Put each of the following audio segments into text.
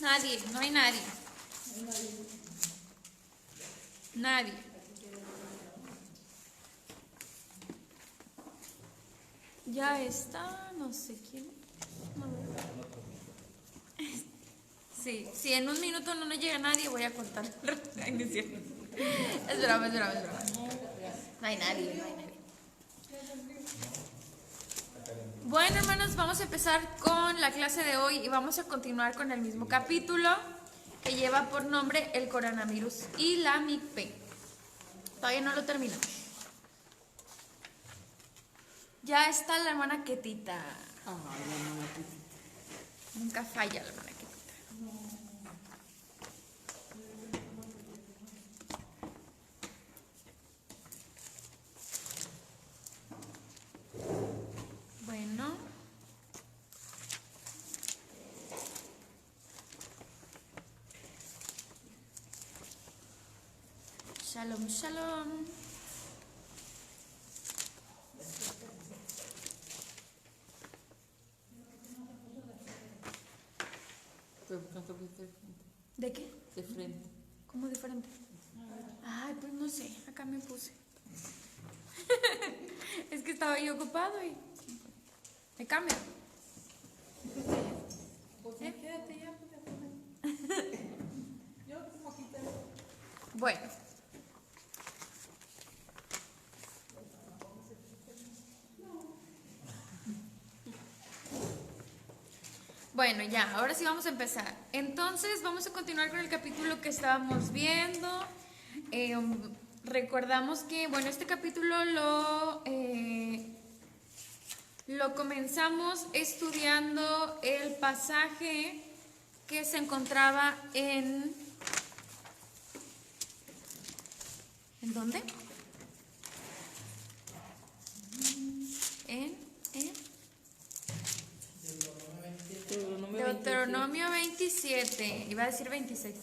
Nadie, no hay nadie. Nadie. Ya está, no sé quién. No. Sí, si en un minuto no nos llega nadie, voy a cortar. Ay, no es cierto. Es broma, es broma, es broma. No hay nadie, no hay nadie. Bueno, hermanos, vamos a empezar con la clase de hoy y vamos a continuar con el mismo capítulo que lleva por nombre el coronavirus y la MICPE. Todavía no lo termino. Ya está la hermana Ketita. La hermana Ketita. Nunca falla la hermana Ketita. Bueno. Shalom, shalom. ¿De qué? De frente. ¿Cómo de frente? Ay, pues no sé, acá me puse. Es que estaba yo ocupado y me cambio. Quédate ya. Yo como aquí te... Bueno. Bueno, ya, ahora sí vamos a empezar. Entonces, vamos a continuar con el capítulo que estábamos viendo. Recordamos que, bueno, este capítulo lo comenzamos estudiando el pasaje que se encontraba ¿en dónde? En Deuteronomio 27, iba a decir 26.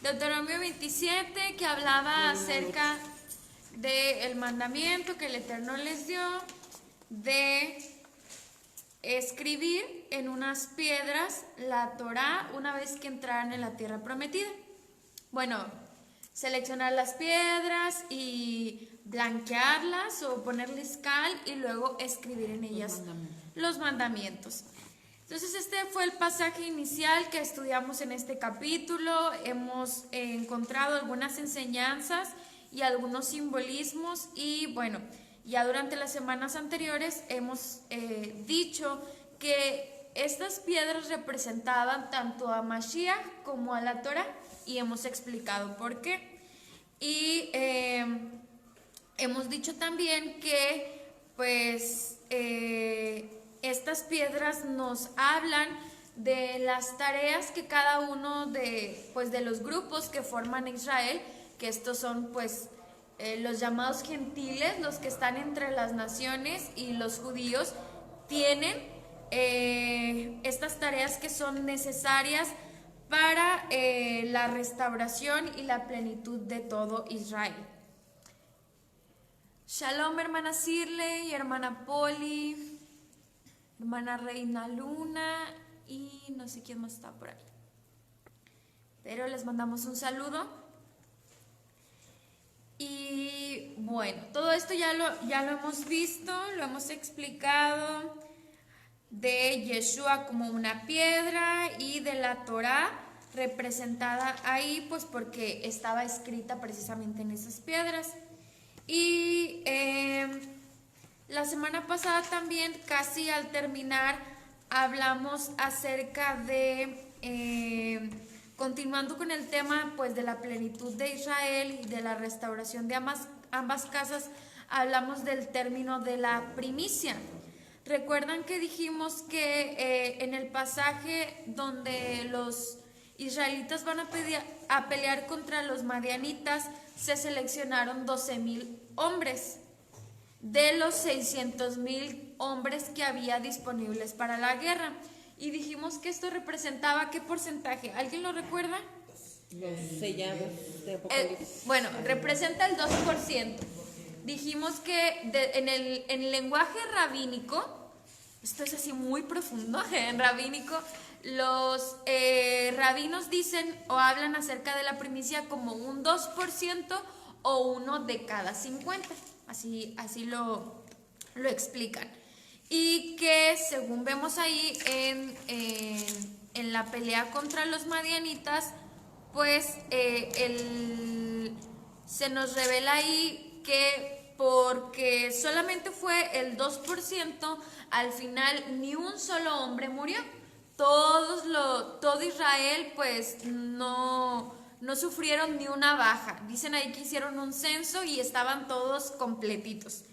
Deuteronomio 27, que hablaba acerca del mandamiento que el Eterno les dio de escribir en unas piedras la Torá una vez que entraran en la tierra prometida. Bueno, seleccionar las piedras y blanquearlas o ponerles cal y luego escribir en ellas los mandamientos. Entonces este fue el pasaje inicial que estudiamos en este capítulo. Hemos encontrado algunas enseñanzas y algunos simbolismos y bueno, ya durante las semanas anteriores hemos dicho que estas piedras representaban tanto a Mashiach como a la Torah y hemos explicado por qué. Y hemos dicho también que pues estas piedras nos hablan de las tareas que cada uno de los grupos que forman Israel, que estos son pues los llamados gentiles, los que están entre las naciones y los judíos, tienen estas tareas que son necesarias para la restauración y la plenitud de todo Israel. Shalom, hermana Sirley, hermana Poli, hermana Reina Luna y no sé quién más está por ahí. Pero les mandamos un saludo. Y bueno, todo esto ya lo hemos visto, lo hemos explicado, de Yeshua como una piedra y de la Torá representada ahí, pues porque estaba escrita precisamente en esas piedras. Y la semana pasada también, casi al terminar, hablamos acerca de, continuando con el tema pues de la plenitud de Israel y de la restauración de ambas casas, hablamos del término de la primicia. Recuerdan que dijimos que en el pasaje donde los israelitas van a pelear contra los madianitas, se seleccionaron 12,000 hombres de los 600,000 hombres que había disponibles para la guerra. Y dijimos que esto representaba ¿qué porcentaje? ¿Alguien lo recuerda? Los sellados de Apocalipsis. Bueno, representa el 2%. Dijimos que en el lenguaje rabínico, esto es así muy profundo, en rabínico, los rabinos dicen o hablan acerca de la primicia como un 2% o uno de cada 50. Así lo explican. Y que según vemos ahí en la pelea contra los madianitas, pues se nos revela ahí que porque solamente fue el 2%, al final ni un solo hombre murió. Todo Israel pues no sufrieron ni una baja. Dicen ahí que hicieron un censo y estaban todos completitos.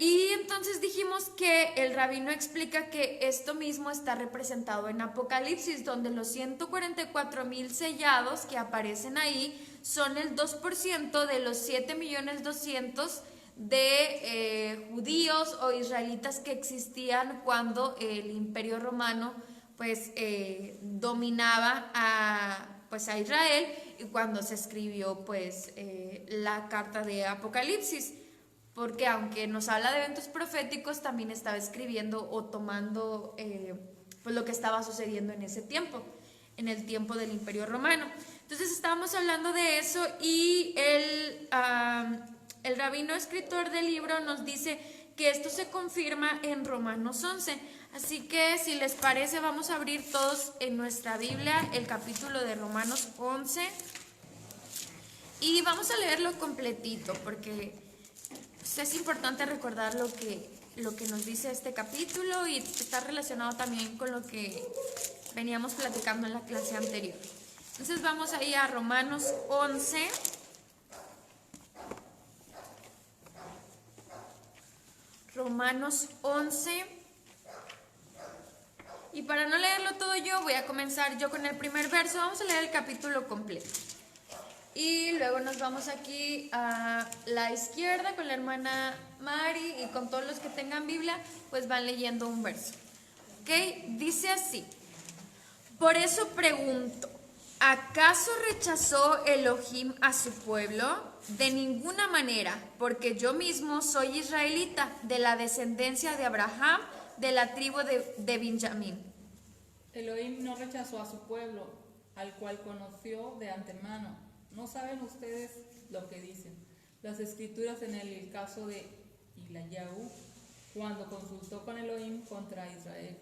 Y entonces dijimos que el rabino explica que esto mismo está representado en Apocalipsis, donde los 144,000 sellados que aparecen ahí son el 2% de los 7,200,000 de judíos o israelitas que existían cuando el Imperio Romano pues dominaba a Israel, y cuando se escribió pues la carta de Apocalipsis. Porque aunque nos habla de eventos proféticos, también estaba escribiendo o tomando pues lo que estaba sucediendo en ese tiempo, en el tiempo del Imperio Romano. Entonces estábamos hablando de eso, y el rabino escritor del libro nos dice que esto se confirma en Romanos 11. Así que si les parece, vamos a abrir todos en nuestra Biblia el capítulo de Romanos 11 y vamos a leerlo completito, porque es importante recordar lo que nos dice este capítulo, y está relacionado también con lo que veníamos platicando en la clase anterior. Entonces vamos ahí a Romanos 11. Romanos 11. Y para no leerlo todo yo, voy a comenzar yo con el primer verso. Vamos a leer el capítulo completo. Y luego nos vamos aquí a la izquierda con la hermana Mari, y con todos los que tengan Biblia, pues van leyendo un verso. ¿Ok? Dice así: por eso pregunto, ¿acaso rechazó Elohim a su pueblo? De ninguna manera, porque yo mismo soy israelita, de la descendencia de Abraham, de la tribu de Benjamín. Elohim no rechazó a su pueblo, al cual conoció de antemano. ¿No saben ustedes lo que dicen las escrituras en el caso de Eliyahu, cuando consultó con Elohim contra Israel?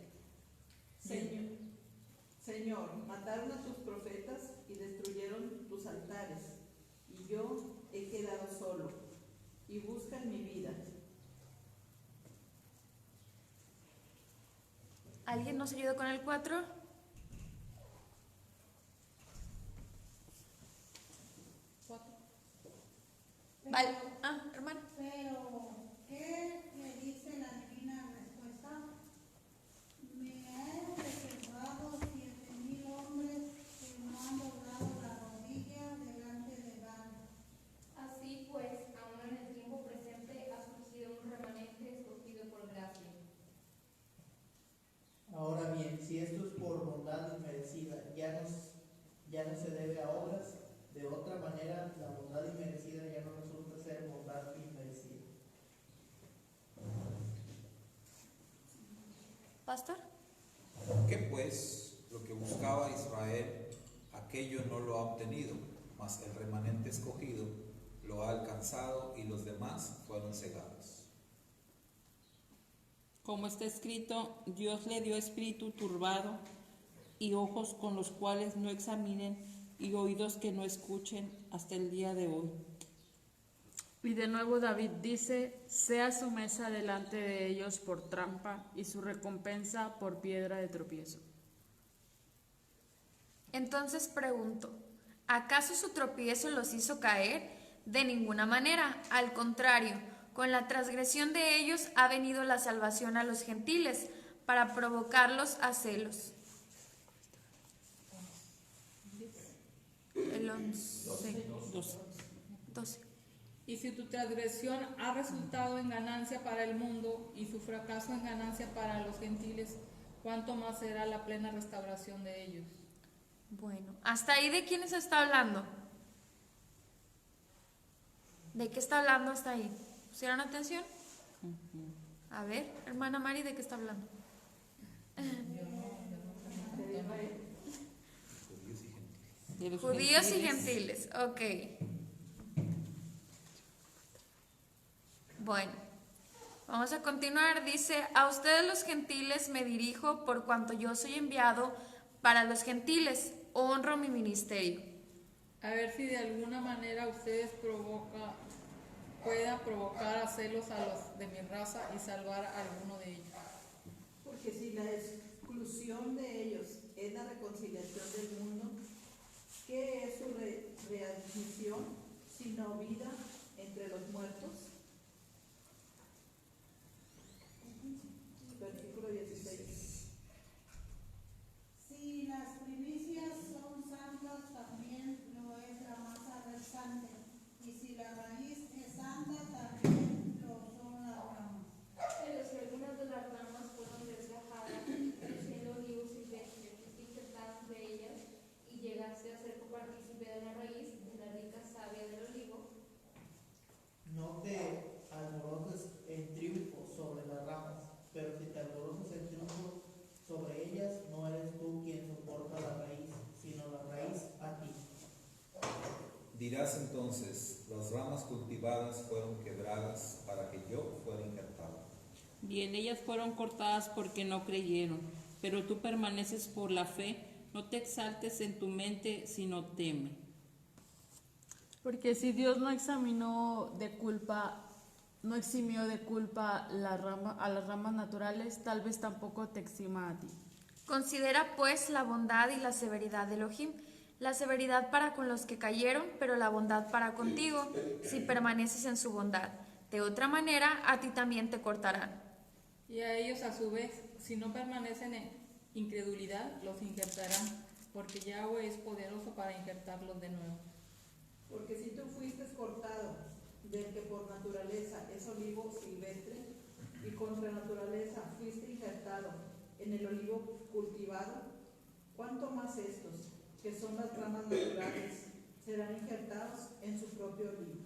Señor, mataron a tus profetas y destruyeron tus altares, y yo he quedado solo, y buscan mi vida. ¿Alguien nos ayuda con el 4? Vale. Hermano. Pero, ¿qué me dice la divina respuesta? Me he reservado 7,000 hombres que no han doblado la rodilla delante de Baal. Así pues, aún en el tiempo presente ha surgido un remanente escogido por gracia. Ahora bien, si esto es por bondad inmerecida, ya no se debe a obras. De otra manera, la bondad inmerecida ya no resulta ser bondad inmerecida. Pastor. ¿Qué pues? Lo que buscaba Israel, aquello no lo ha obtenido, mas el remanente escogido lo ha alcanzado, y los demás fueron cegados. Como está escrito, Dios le dio espíritu turbado y ojos con los cuales no examinen y oídos que no escuchen hasta el día de hoy. Y de nuevo David dice: sea su mesa delante de ellos por trampa y su recompensa por piedra de tropiezo. Entonces pregunto, ¿acaso su tropiezo los hizo caer? De ninguna manera, al contrario, con la transgresión de ellos ha venido la salvación a los gentiles, para provocarlos a celos. El 12. Y si tu transgresión ha resultado en ganancia para el mundo y su fracaso en ganancia para los gentiles, ¿cuánto más será la plena restauración de ellos? Bueno, ¿hasta ahí de quién se está hablando? ¿De qué está hablando hasta ahí? ¿Pusieron atención? A ver, hermana Mari, ¿de qué está hablando? Israel. Judíos y gentiles. De los Judíos y gentiles, ok. Bueno, vamos a continuar. Dice, a ustedes los gentiles me dirijo por cuanto yo soy enviado para los gentiles. Honro mi ministerio. A ver si de alguna manera ustedes pueda provocar a celos a los de mi raza y salvar a alguno de ellos. Porque si la exclusión de ellos es la reconciliación del mundo, ¿qué es su readmisión sino vida entre los muertos? Versículo 16. Si las primicias son santas, también lo es la masa versante. Y si la raíz es santa, también lo son las ramas. Pero si algunas de las ramas fueron desgajadas, siendo olivos silvestres, y injertadas de ellas, y llegase a ser copartícipe de la raíz, de la rica savia del olivo, No te alborotes en triunfo sobre las ramas, pero si te alborotas en triunfo sobre ellas, no eres tú quien soporta la raíz, sino la raíz a ti. Dirás entonces, las ramas cultivadas fueron quebradas para que yo fuera injertado. Bien, ellas fueron cortadas porque no creyeron, pero tú permaneces por la fe. No te exaltes en tu mente, sino teme. Porque si Dios no examinó de culpa, no eximió de culpa a las ramas naturales, tal vez tampoco te exima a ti. Considera pues la bondad y la severidad de Elohim, la severidad para con los que cayeron, pero la bondad para contigo, si permaneces en su bondad. De otra manera, a ti también te cortarán. Y a ellos a su vez, si no permanecen en incredulidad, los injertarán, porque Yahweh es poderoso para injertarlos de nuevo. Porque si tú fuiste cortado del que por naturaleza es olivo silvestre, y contra naturaleza fuiste injertado en el olivo cultivado, ¿cuánto más estos, que son las ramas naturales, serán injertados en su propio olivo?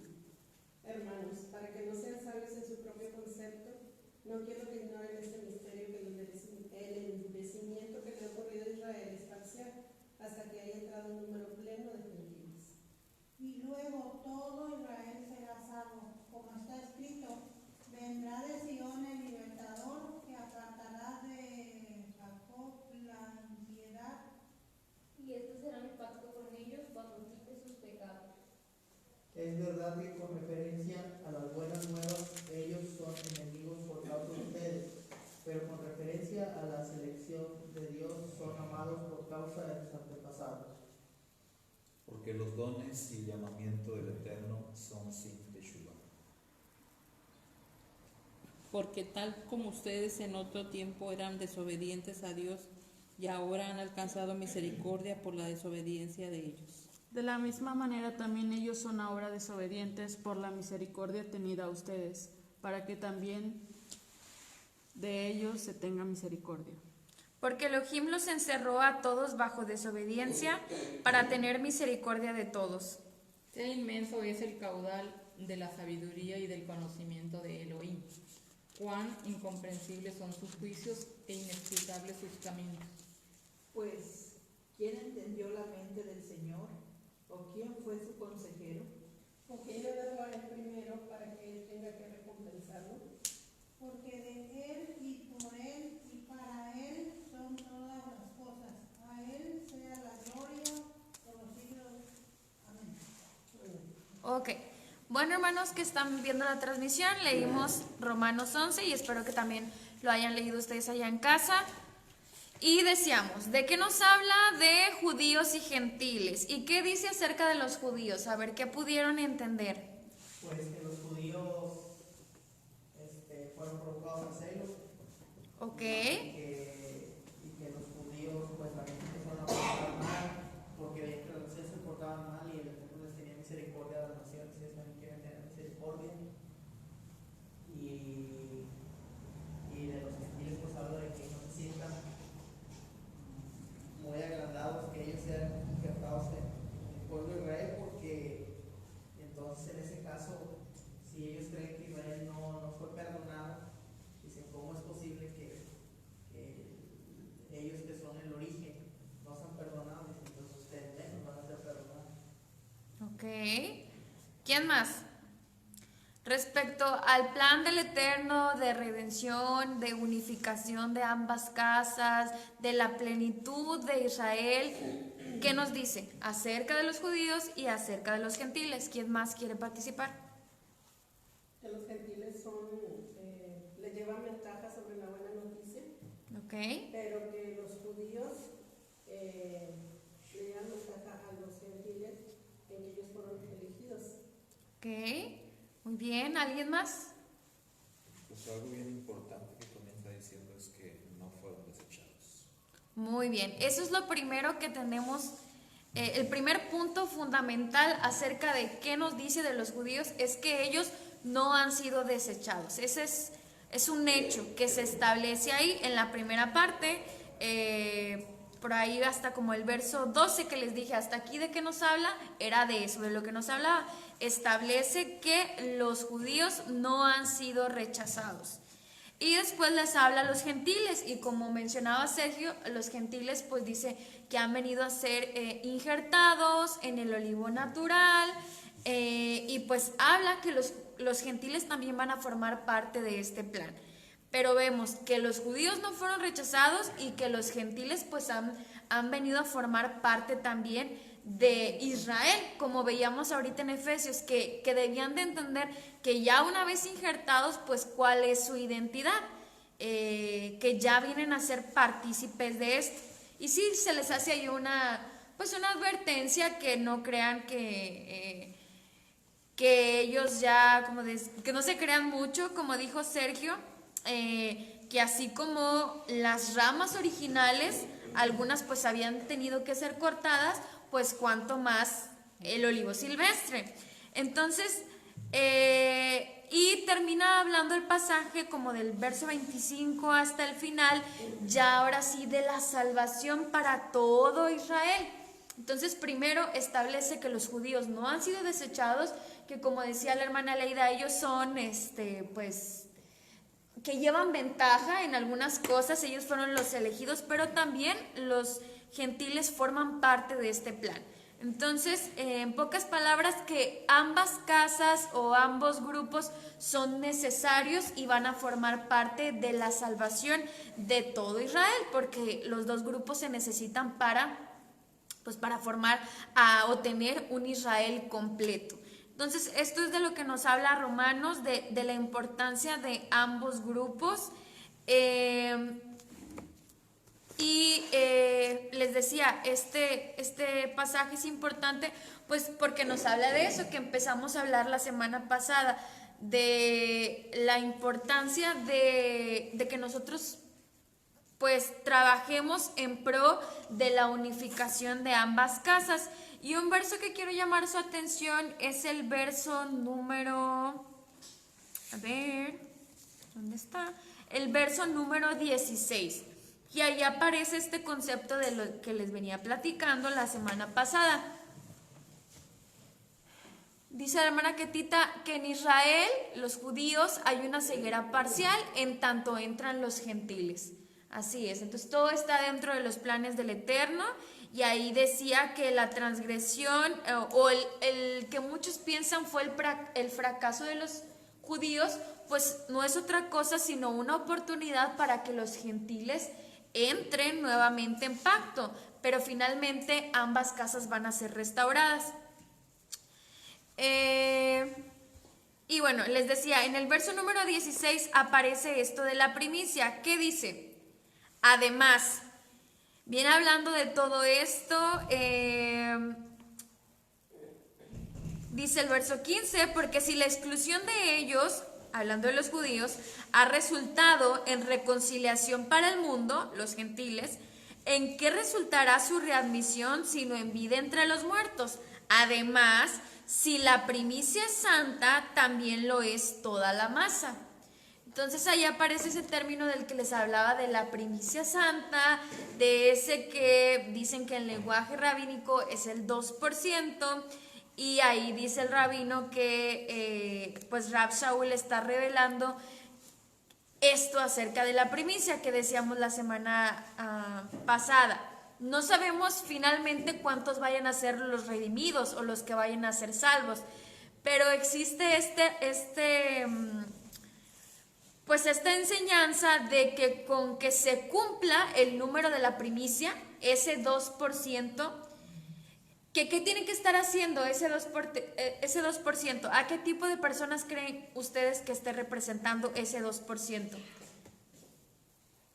Hermanos, para que no sean sabios en su propio concepto, no quiero que ignoren este misterio, que el endurecimiento que le ha ocurrido a Israel es parcial, hasta que haya entrado un número pleno de gentiles. Y luego todo Israel será salvo, como está escrito, vendrá de Sion el libertador, que apartará de Jacob la impiedad. y este será mi pacto con ellos cuando quite sus pecados. Es verdad que con referencia a las buenas nuevas, ellos son enemigos por causa de ustedes, pero con referencia a la selección de Dios, son amados por causa de sus antepasados. Porque los dones y el llamamiento del Eterno son sin teshuva. Porque tal como ustedes en otro tiempo eran desobedientes a Dios, y ahora han alcanzado misericordia por la desobediencia de ellos. De la misma manera también ellos son ahora desobedientes por la misericordia tenida a ustedes, para que también de ellos se tenga misericordia. Porque Elohim los encerró a todos bajo desobediencia para tener misericordia de todos. Qué inmenso es el caudal de la sabiduría y del conocimiento de Elohim. Cuán incomprensibles son sus juicios e inexplicables sus caminos. Pues, ¿quién entendió la mente del Señor? ¿O quién fue su consejero? ¿O quién le dado a él primero para que él tenga que recompensarlo? Porque de Él y por Él y para Él son todas las cosas. A Él sea la gloria por los siglos. Amén. Ok. Bueno, hermanos que están viendo la transmisión, leímos Romanos 11 y espero que también lo hayan leído ustedes allá en casa. Y decíamos, ¿de qué nos habla? De judíos y gentiles. ¿Y qué dice acerca de los judíos? A ver, ¿qué pudieron entender? Pues que los judíos fueron provocados a celos. Ok. Y que los judíos pues también empezaron a portar mal, porque veían que los naciones se portaban mal y el Eterno les tenía misericordia a las naciones, y ellos también quieren tener misericordia. Y de los gentiles pues habla de que no se sientan muy agrandados, que ellos sean injertados en el pueblo de Israel, porque entonces en ese caso, si ellos creen que Israel no fue perdonado, dicen, ¿cómo es posible que ellos que son el origen ¿Quién más? Respecto al plan del Eterno de redención, de unificación de ambas casas, de la plenitud de Israel, ¿qué nos dice? Acerca de los judíos y acerca de los gentiles. ¿Quién más quiere participar? Que los gentiles le llevan ventaja sobre la buena noticia, Ok. pero que los judíos le llevan ventaja a los gentiles en que ellos fueron elegidos. Ok. Muy bien. ¿Alguien más? Pues algo bien importante que comienza diciendo es que no fueron desechados. Muy bien. Eso es lo primero que tenemos. El primer punto fundamental acerca de qué nos dice de los judíos es que ellos no han sido desechados. Ese es un hecho que se establece ahí en la primera parte, por ahí hasta como el verso 12 que les dije, hasta aquí de qué nos habla, era de eso, de lo que nos hablaba. Establece que los judíos no han sido rechazados. Y después les habla a los gentiles, y como mencionaba Sergio, los gentiles pues dice que han venido a ser injertados en el olivo natural, y pues habla que los gentiles también van a formar parte de este plan. Pero vemos que los judíos no fueron rechazados y que los gentiles pues han venido a formar parte también de Israel, como veíamos ahorita en Efesios, que debían de entender que ya una vez injertados, pues cuál es su identidad, que ya vienen a ser partícipes de esto. Y sí, se les hace ahí una advertencia, que no crean que ellos ya, que no se crean mucho, como dijo Sergio, que así como las ramas originales, algunas pues habían tenido que ser cortadas, pues cuanto más el olivo silvestre. Entonces, y termina hablando el pasaje como del verso 25 hasta el final, ya ahora sí de la salvación para todo Israel. Entonces, primero establece que los judíos no han sido desechados, que como decía la hermana Leida, ellos son, pues, que llevan ventaja en algunas cosas, ellos fueron los elegidos, pero también los gentiles forman parte de este plan. Entonces, en pocas palabras, que ambas casas o ambos grupos son necesarios y van a formar parte de la salvación de todo Israel, porque los dos grupos se necesitan para formar o tener un Israel completo. Entonces, esto es de lo que nos habla Romanos, de la importancia de ambos grupos. Y les decía, este pasaje es importante, pues porque nos habla de eso, que empezamos a hablar la semana pasada, de la importancia de que nosotros pues trabajemos en pro de la unificación de ambas casas. Y un verso que quiero llamar su atención es el verso número, ¿dónde está? El verso número 16. Y ahí aparece este concepto de lo que les venía platicando la semana pasada. Dice la hermana Ketita que en Israel, los judíos, hay una ceguera parcial en tanto entran los gentiles. Así es, entonces todo está dentro de los planes del Eterno, y ahí decía que la transgresión o el que muchos piensan fue el fracaso de los judíos, pues no es otra cosa sino una oportunidad para que los gentiles entren nuevamente en pacto, pero finalmente ambas casas van a ser restauradas. Y bueno, les decía, en el verso número 16 aparece esto de la primicia. ¿Qué dice? Además, viene hablando de todo esto, dice el verso 15, porque si la exclusión de ellos, hablando de los judíos, ha resultado en reconciliación para el mundo, los gentiles, ¿en qué resultará su readmisión sino en vida entre los muertos? Además, si la primicia es santa, también lo es toda la masa. Entonces ahí aparece ese término del que les hablaba, de la primicia santa, de ese que dicen que en lenguaje rabínico es el 2%, y ahí dice el rabino que pues Rab Shaul está revelando esto acerca de la primicia que decíamos la semana pasada. No sabemos finalmente cuántos vayan a ser los redimidos o los que vayan a ser salvos, pero existe pues esta enseñanza de que con que se cumpla el número de la primicia, ese 2%, ¿qué tienen que estar haciendo ese 2%? ¿A qué tipo de personas creen ustedes que esté representando ese 2%?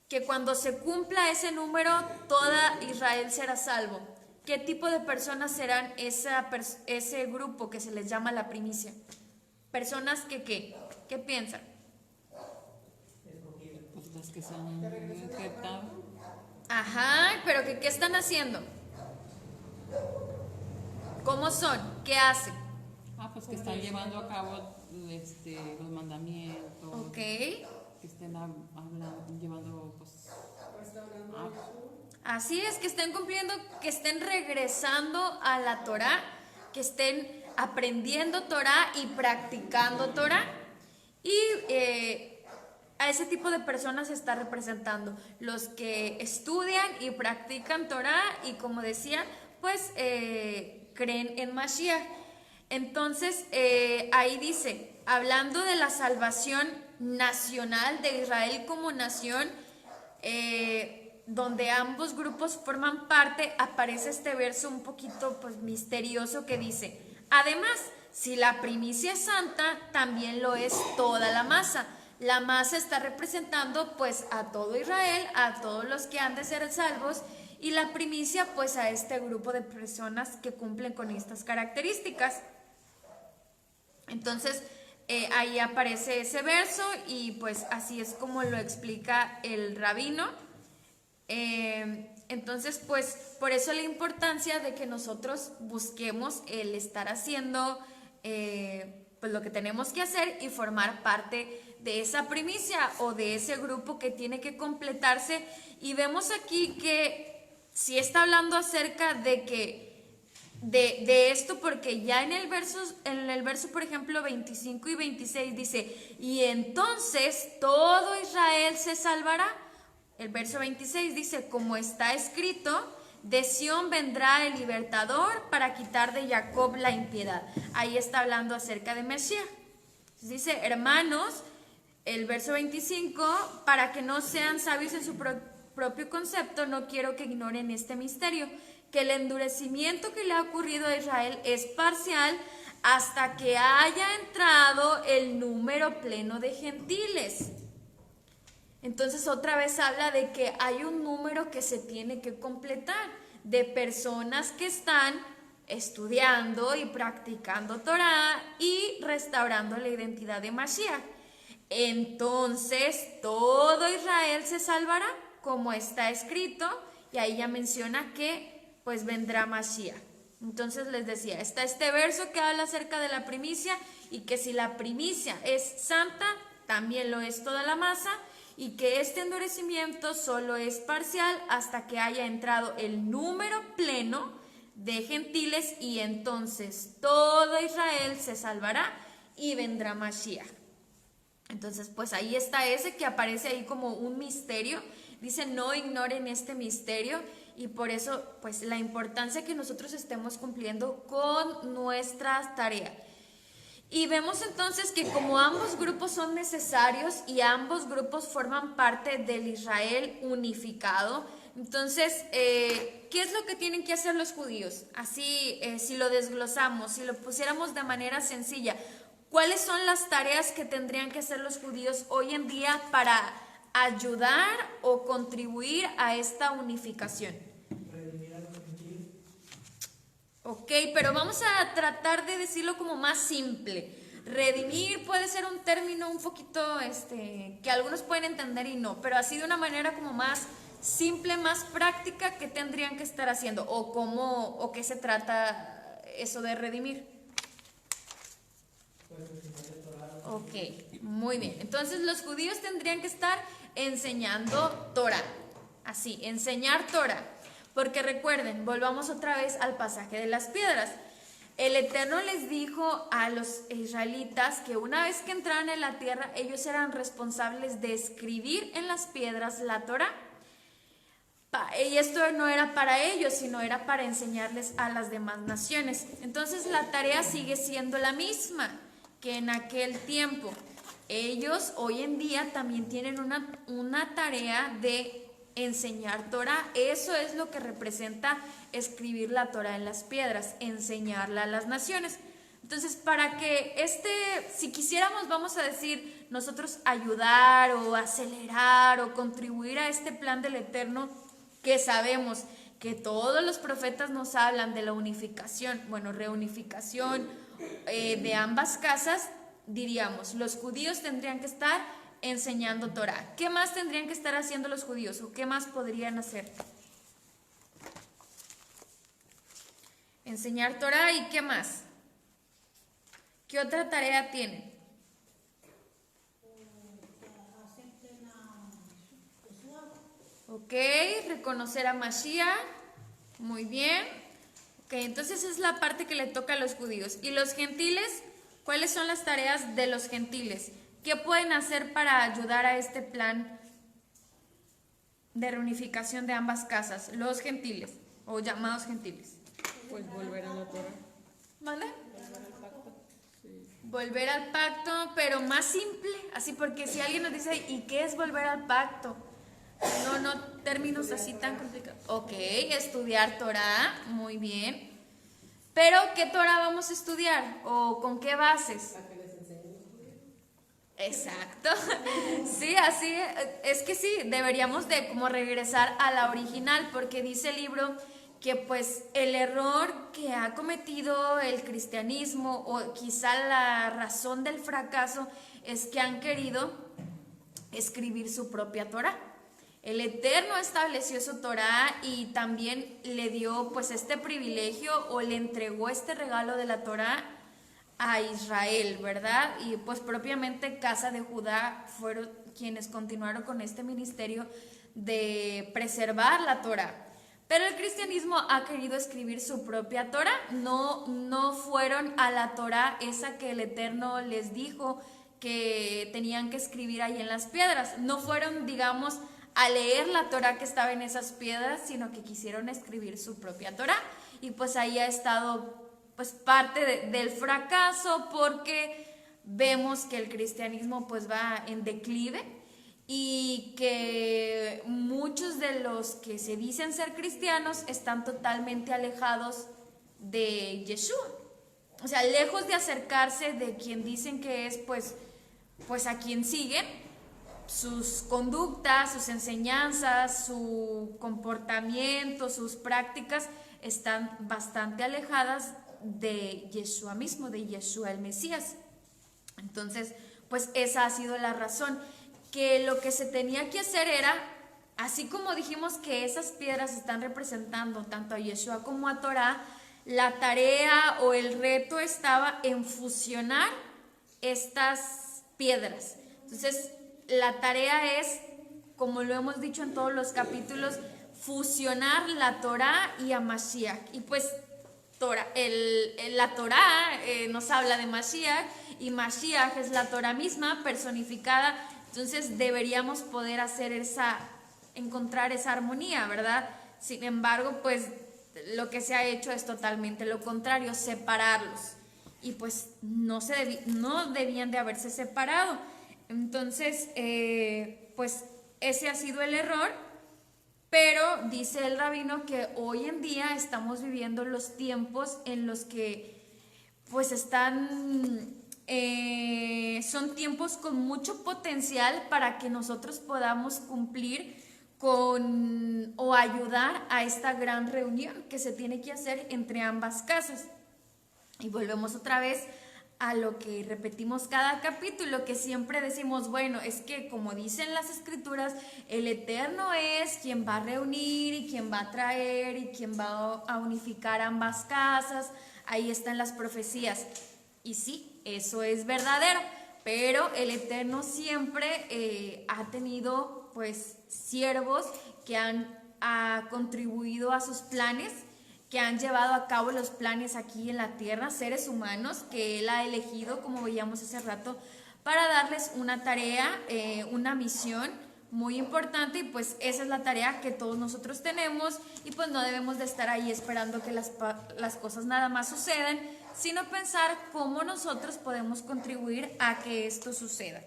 Que cuando se cumpla ese número, toda Israel será salvo. ¿Qué tipo de personas serán ese grupo que se les llama la primicia? Personas que, ¿qué piensan? Pues las que son injertadas. Ajá, pero ¿qué están haciendo? ¿Cómo son? ¿Qué hacen? Pues que están llevando a cabo los mandamientos. Ok. Que estén hablando, llevando, pues. Así es, que estén cumpliendo, que estén regresando a la Torá, que estén aprendiendo Torá y practicando Torá. Y a ese tipo de personas se está representando los que estudian y practican Torá y, como decía, pues creen en Mashiach. Entonces, ahí dice, hablando de la salvación nacional de Israel como nación, donde ambos grupos forman parte, aparece este verso un poquito pues misterioso que dice: además, si la primicia es santa, también lo es toda la masa. La masa está representando pues a todo Israel, a todos los que han de ser salvos, y la primicia pues a este grupo de personas que cumplen con estas características. Entonces ahí aparece ese verso y pues así es como lo explica el rabino. Entonces pues por eso la importancia de que nosotros busquemos el estar haciendo pues lo que tenemos que hacer y formar parte de esa primicia o de ese grupo que tiene que completarse. Y vemos aquí que sí está hablando acerca de que de esto, porque ya en el verso por ejemplo 25 y 26 dice: y entonces todo Israel se salvará. El verso 26 dice: como está escrito, de Sión vendrá el libertador para quitar de Jacob la impiedad. Ahí está hablando acerca de Mesías. Dice: hermanos, el verso 25, para que no sean sabios en su propio concepto, no quiero que ignoren este misterio, que el endurecimiento que le ha ocurrido a Israel es parcial hasta que haya entrado el número pleno de gentiles. Entonces otra vez habla de que hay un número que se tiene que completar de personas que están estudiando y practicando Torá y restaurando la identidad de Mashiach. Entonces todo Israel se salvará, como está escrito, y ahí ya menciona que pues vendrá Mashiach. Entonces les decía, está este verso que habla acerca de la primicia y que si la primicia es santa, también lo es toda la masa, y que este endurecimiento solo es parcial hasta que haya entrado el número pleno de gentiles, y entonces todo Israel se salvará y vendrá Mashiach. Entonces pues ahí está ese que aparece ahí como un misterio. Dice: no ignoren este misterio, y por eso pues la importancia que nosotros estemos cumpliendo con nuestras tareas. Y vemos entonces que como ambos grupos son necesarios y ambos grupos forman parte del Israel unificado, entonces, ¿qué es lo que tienen que hacer los judíos? Así, si lo desglosamos, si lo pusiéramos de manera sencilla, ¿cuáles son las tareas que tendrían que hacer los judíos hoy en día para ayudar o contribuir a esta unificación? Ok, pero vamos a tratar de decirlo como más simple. Redimir puede ser un término un poquito que algunos pueden entender y no, pero así de una manera como más simple, más práctica, ¿qué tendrían que estar haciendo? ¿O qué se trata eso de redimir? Ok, muy bien. Entonces los judíos tendrían que estar enseñando Torah. Así, enseñar Torah. Porque recuerden, volvamos otra vez al pasaje de las piedras. El Eterno les dijo a los israelitas que una vez que entraran en la tierra, ellos eran responsables de escribir en las piedras la Torah, Y esto no era para ellos, sino era para enseñarles a las demás naciones. Entonces la tarea sigue siendo la misma que en aquel tiempo. Ellos hoy en día también tienen una tarea de enseñar Torah. Eso es lo que representa escribir la Torah en las piedras, enseñarla a las naciones. Entonces, para que si quisiéramos, vamos a decir, nosotros ayudar o acelerar o contribuir a este plan del Eterno, que sabemos que todos los profetas nos hablan de la unificación, reunificación de ambas casas, diríamos, los judíos tendrían que estar enseñando Torah. ¿Qué más tendrían que estar haciendo los judíos o qué más podrían hacer? Enseñar Torah y ¿qué más? ¿Qué otra tarea tienen? Ok, reconocer a Mashiach. Muy bien. Ok, entonces es la parte que le toca a los judíos. ¿Y los gentiles? ¿Cuáles son las tareas de los gentiles? ¿Qué pueden hacer para ayudar a este plan de reunificación de ambas casas? Los gentiles, o llamados gentiles. Pues volver a la Torah. ¿Vale? Volver al pacto. Sí. Volver al pacto, pero más simple. Así, porque si alguien nos dice, ¿y qué es volver al pacto? No términos así tan complicados. Ok, estudiar Torah, muy bien. Pero, ¿qué Torah vamos a estudiar? ¿O con qué bases? Exacto. Sí, así es que sí, deberíamos de como regresar a la original, porque dice el libro que pues el error que ha cometido el cristianismo, o quizá la razón del fracaso, es que han querido escribir su propia Torah. El Eterno estableció su Torah y también le dio pues este privilegio, o le entregó este regalo de la Torah a Israel, ¿verdad? Y pues propiamente casa de Judá fueron quienes continuaron con este ministerio de preservar la Torah. Pero el cristianismo ha querido escribir su propia Torah. No fueron a la Torah esa que el Eterno les dijo que tenían que escribir ahí en las piedras. No fueron, digamos, a leer la Torah que estaba en esas piedras, sino que quisieron escribir su propia Torah. Y pues ahí ha estado pues parte del fracaso, porque vemos que el cristianismo pues va en declive, y que muchos de los que se dicen ser cristianos están totalmente alejados de Yeshua. O sea, lejos de acercarse de quien dicen que es, pues a quien siguen, sus conductas, sus enseñanzas, su comportamiento, sus prácticas están bastante alejadas de Yeshua mismo, de Yeshua el Mesías. Entonces, pues esa ha sido la razón, que lo que se tenía que hacer era, así como dijimos que esas piedras están representando tanto a Yeshua como a Torah, la tarea o el reto estaba en fusionar estas piedras. Entonces, la tarea es, como lo hemos dicho en todos los capítulos, fusionar la Torah y a Mashiach. Y pues la Torah nos habla de Mashiach, y Mashiach es la Torah misma personificada. Entonces deberíamos poder encontrar esa armonía, ¿verdad? Sin embargo, pues lo que se ha hecho es totalmente lo contrario, separarlos. Y pues no debían de haberse separado. Entonces, pues ese ha sido el error. Pero dice el rabino que hoy en día estamos viviendo los tiempos en los que pues son tiempos con mucho potencial para que nosotros podamos cumplir o ayudar a esta gran reunión que se tiene que hacer entre ambas casas. Y volvemos otra vez a lo que repetimos cada capítulo, que siempre decimos, bueno, es que como dicen las escrituras, el Eterno es quien va a reunir y quien va a traer y quien va a unificar ambas casas. Ahí están las profecías. Y sí, eso es verdadero, pero el Eterno siempre ha tenido pues siervos que han contribuido a sus planes, que han llevado a cabo los planes aquí en la tierra, seres humanos que Él ha elegido, como veíamos hace rato, para darles una tarea, una misión muy importante, y pues esa es la tarea que todos nosotros tenemos, y pues no debemos de estar ahí esperando que las cosas nada más sucedan, sino pensar cómo nosotros podemos contribuir a que esto suceda.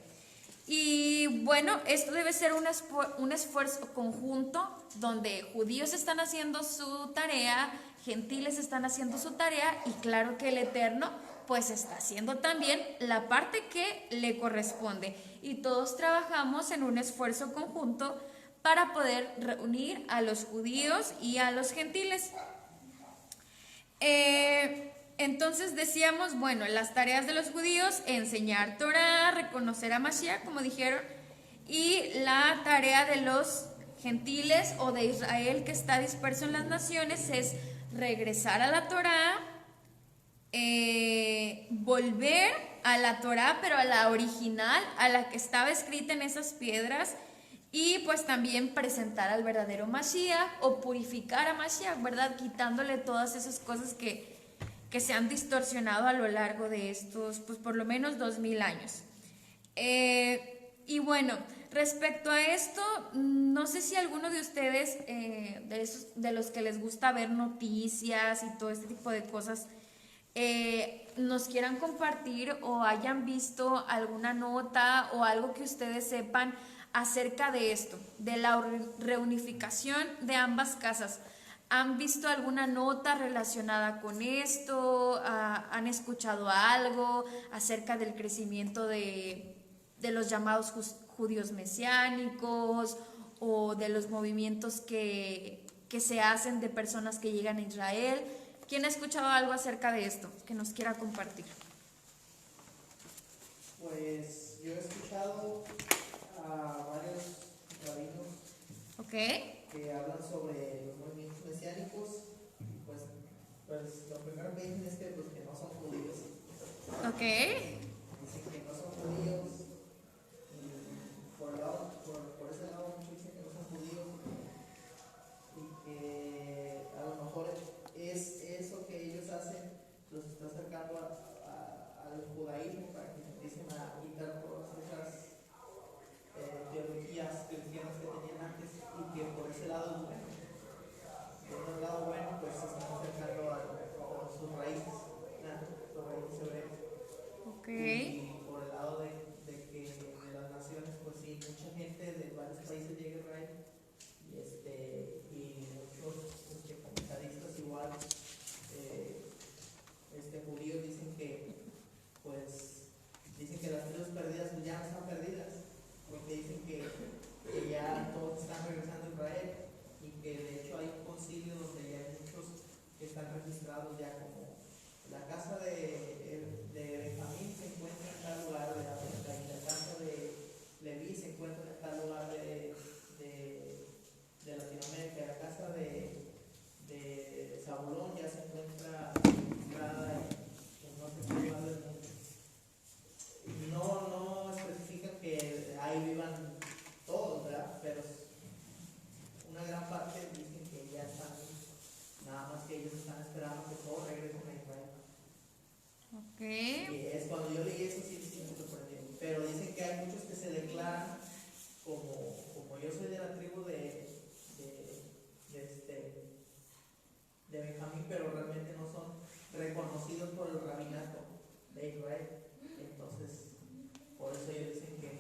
Y bueno, esto debe ser un esfuerzo conjunto donde judíos están haciendo su tarea, gentiles están haciendo su tarea, y claro que el Eterno pues está haciendo también la parte que le corresponde, y todos trabajamos en un esfuerzo conjunto para poder reunir a los judíos y a los gentiles. Entonces decíamos, bueno, las tareas de los judíos: enseñar Torah, reconocer a Mashiach, como dijeron, y la tarea de los gentiles o de Israel que está disperso en las naciones es regresar a la Torah, volver a la Torah, pero a la original, a la que estaba escrita en esas piedras, y pues también presentar al verdadero Mashiach, o purificar a Mashiach, ¿verdad? Quitándole todas esas cosas que se han distorsionado a lo largo de estos, pues por lo menos 2000 años. Y bueno, respecto a esto, no sé si alguno de ustedes, de los que les gusta ver noticias y todo este tipo de cosas, nos quieran compartir o hayan visto alguna nota o algo que ustedes sepan acerca de esto, de la reunificación de ambas casas. ¿Han visto alguna nota relacionada con esto? ¿Han escuchado algo acerca del crecimiento de los llamados judíos mesiánicos, o de los movimientos que se hacen de personas que llegan a Israel? ¿Quién ha escuchado algo acerca de esto que nos quiera compartir? Pues yo he escuchado a varios rabinos que hablan sobre los movimientos mesiánicos. Pues lo primero que dicen es que, pues, que no son judíos. Dicen que no son judíos, y por ese lado muchos dicen que no son judíos, y que a lo mejor es eso que ellos hacen los está acercando al judaísmo, para que empiecen a quitar todas esas teologías cristianas que tenían antes, y que por ese lado es bueno. Por el lado bueno, pues se están acercando a sus raíces hebreas. Y por el lado de que de las naciones, pues sí, mucha gente de varios países llega a Israel, y muchos comentaristas igual, judíos, dicen que las tribus perdidas pues ya no están perdidas, porque dicen que ya todos están regresando a Israel, y que de hecho hay un concilio donde ya hay muchos que están registrados ya, como la casa de Benjamín se encuentra en tal lugar de África, y la casa de Leví se encuentra en tal lugar de Latinoamérica, la casa de Zabulón ya se encuentra registrada en no sé qué lugar del mundo. Y no especifican que ahí vivan todos, ¿verdad? Pero una gran parte dicen que ya están, nada más que ellos están esperando que todos regresen a Israel. Y es cuando yo leí eso, sí me sorprendió. Pero dicen que hay muchos que se declaran como yo soy de la tribu de Benjamín, pero realmente no son reconocidos por el rabinato de Israel. Entonces, por eso ellos dicen que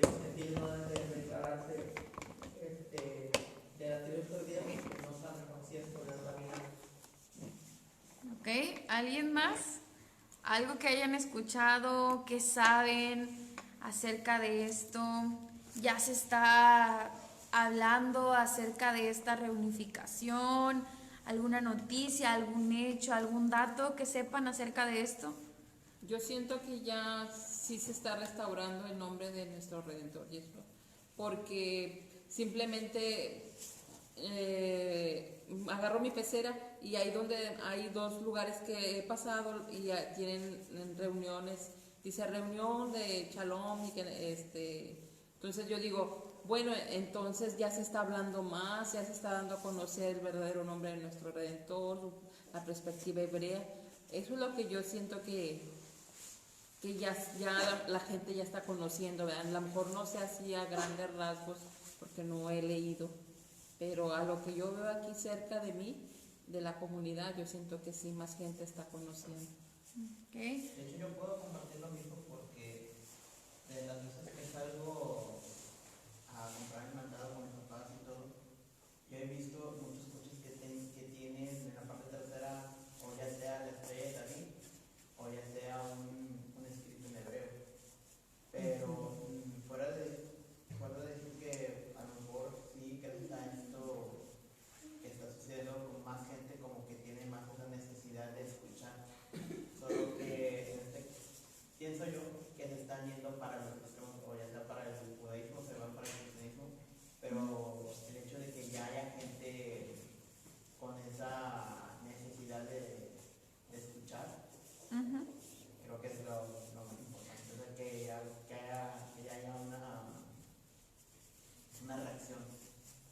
los gentiles no deben de declararse de la tribu perdida, porque no están reconocidos por el rabinato. ¿Alguien más? ¿Algo que hayan escuchado, que saben acerca de esto? ¿Ya se está hablando acerca de esta reunificación? ¿Alguna noticia, algún hecho, algún dato que sepan acerca de esto? Yo siento que ya sí se está restaurando el nombre de nuestro Redentor Yeshua, porque simplemente agarro mi pecera, y ahí donde hay 2 lugares que he pasado y tienen reuniones, dice reunión de Shalom, y entonces yo digo, bueno, entonces ya se está hablando más, ya se está dando a conocer el verdadero nombre de nuestro Redentor, la perspectiva hebrea. Eso es lo que yo siento que que ya la gente ya está conociendo, ¿verdad? A lo mejor no sé así a grandes rasgos, porque no he leído, pero a lo que yo veo aquí cerca de mí, de la comunidad, yo siento que sí, más gente está conociendo. Okay. De hecho, yo puedo compartir lo mismo porque de las veces que salgo a comprar el mandado con mis papás y todo, yo he visto muchos coches que tienen en la parte trasera, o ya sea la estrella de David, o ya sea un escrito en hebreo. Pero fuera de decir que a lo mejor sí que está esto que está sucediendo con más gente, como que tiene más esa necesidad de escuchar. Solo que pienso yo que se están yendo para los extremos, o ya sea para el judaísmo, se van para el cristianismo, pero el hecho de que ya haya gente con esa necesidad de escuchar, creo que es lo más importante, o sea, que haya una reacción.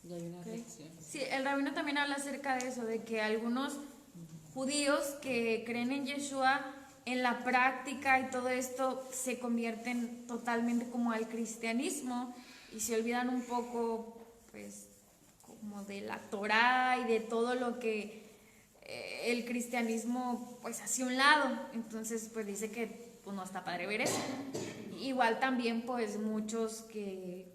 Ya hay una Okay. reacción. Sí, el rabino también habla acerca de eso, de que algunos judíos que creen en Yeshua, en la práctica y todo esto, se convierten totalmente como al cristianismo y se olvidan un poco, pues, como de la Torá y de todo lo que el cristianismo, pues, hacia un lado. Entonces, pues, dice que pues, no está padre ver eso. Igual también, pues, muchos que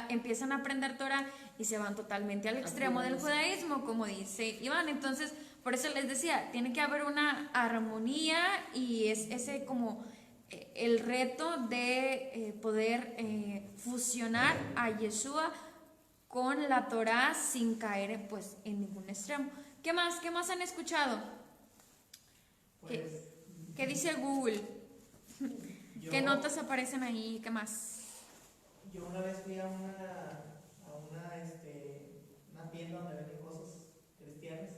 empiezan a aprender Torah y se van totalmente al extremo del judaísmo, como dice Iván. Entonces, por eso les decía, tiene que haber una armonía y es ese como el reto de poder fusionar a Yeshua con la Torah sin caer pues en ningún extremo. ¿Qué más han escuchado? Pues, ¿Qué dice Google? yo- ¿Qué notas aparecen ahí? ¿Qué más? Yo una vez fui a una tienda donde venden cosas cristianas,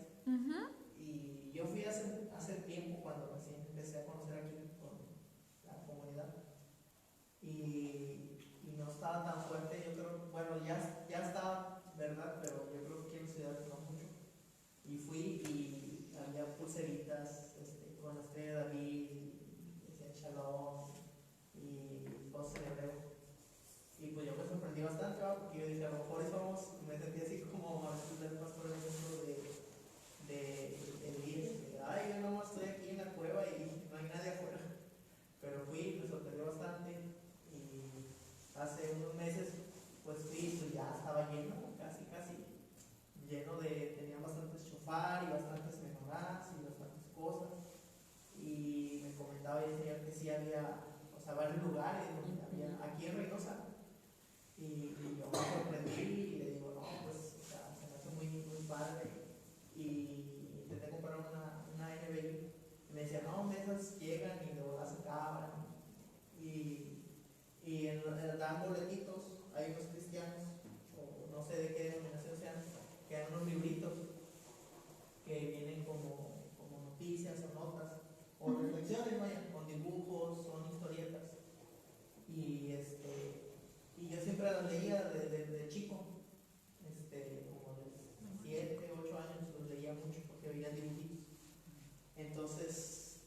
y yo fui hace tiempo cuando recién empecé a conocer aquí con la comunidad, y no estaba tan fuerte. Yo creo, bueno, ya estaba, ¿verdad? Pero yo creo que aquí en la ciudad no mucho. Y fui y había pulseritas con la estrella de David, decía Shalom y cosas en hebreo. Y pues yo me sorprendí bastante, ¿va? Porque yo dije, a lo mejor me sentí así como a veces el pastor el ejemplo de Elías, que ay, yo nomás estoy aquí en la cueva y no hay nadie afuera. Pero fui, me sorprendió bastante, y hace unos meses pues fui, pues ya estaba lleno, casi lleno tenía bastantes shofar y bastantes menorás y bastantes cosas, y me comentaba el Señor que sí había, o sea, varios lugares donde había, aquí en Reynosa. Y yo me sorprendí y le digo, no, pues, o sea, se me hace muy padre. Y intenté comprar una NBI. Y me decía, no, esas llegan y luego las acaban. Y dan boletitos, hay unos cristianos, o no sé de qué denominación sean, que dan unos libritos que vienen como noticias o notas, o reflexiones, vaya, con dibujos, son historietas. Y yo siempre las leía de chico, como de 7, 8 años, los leía mucho porque veía dibujitos. Entonces,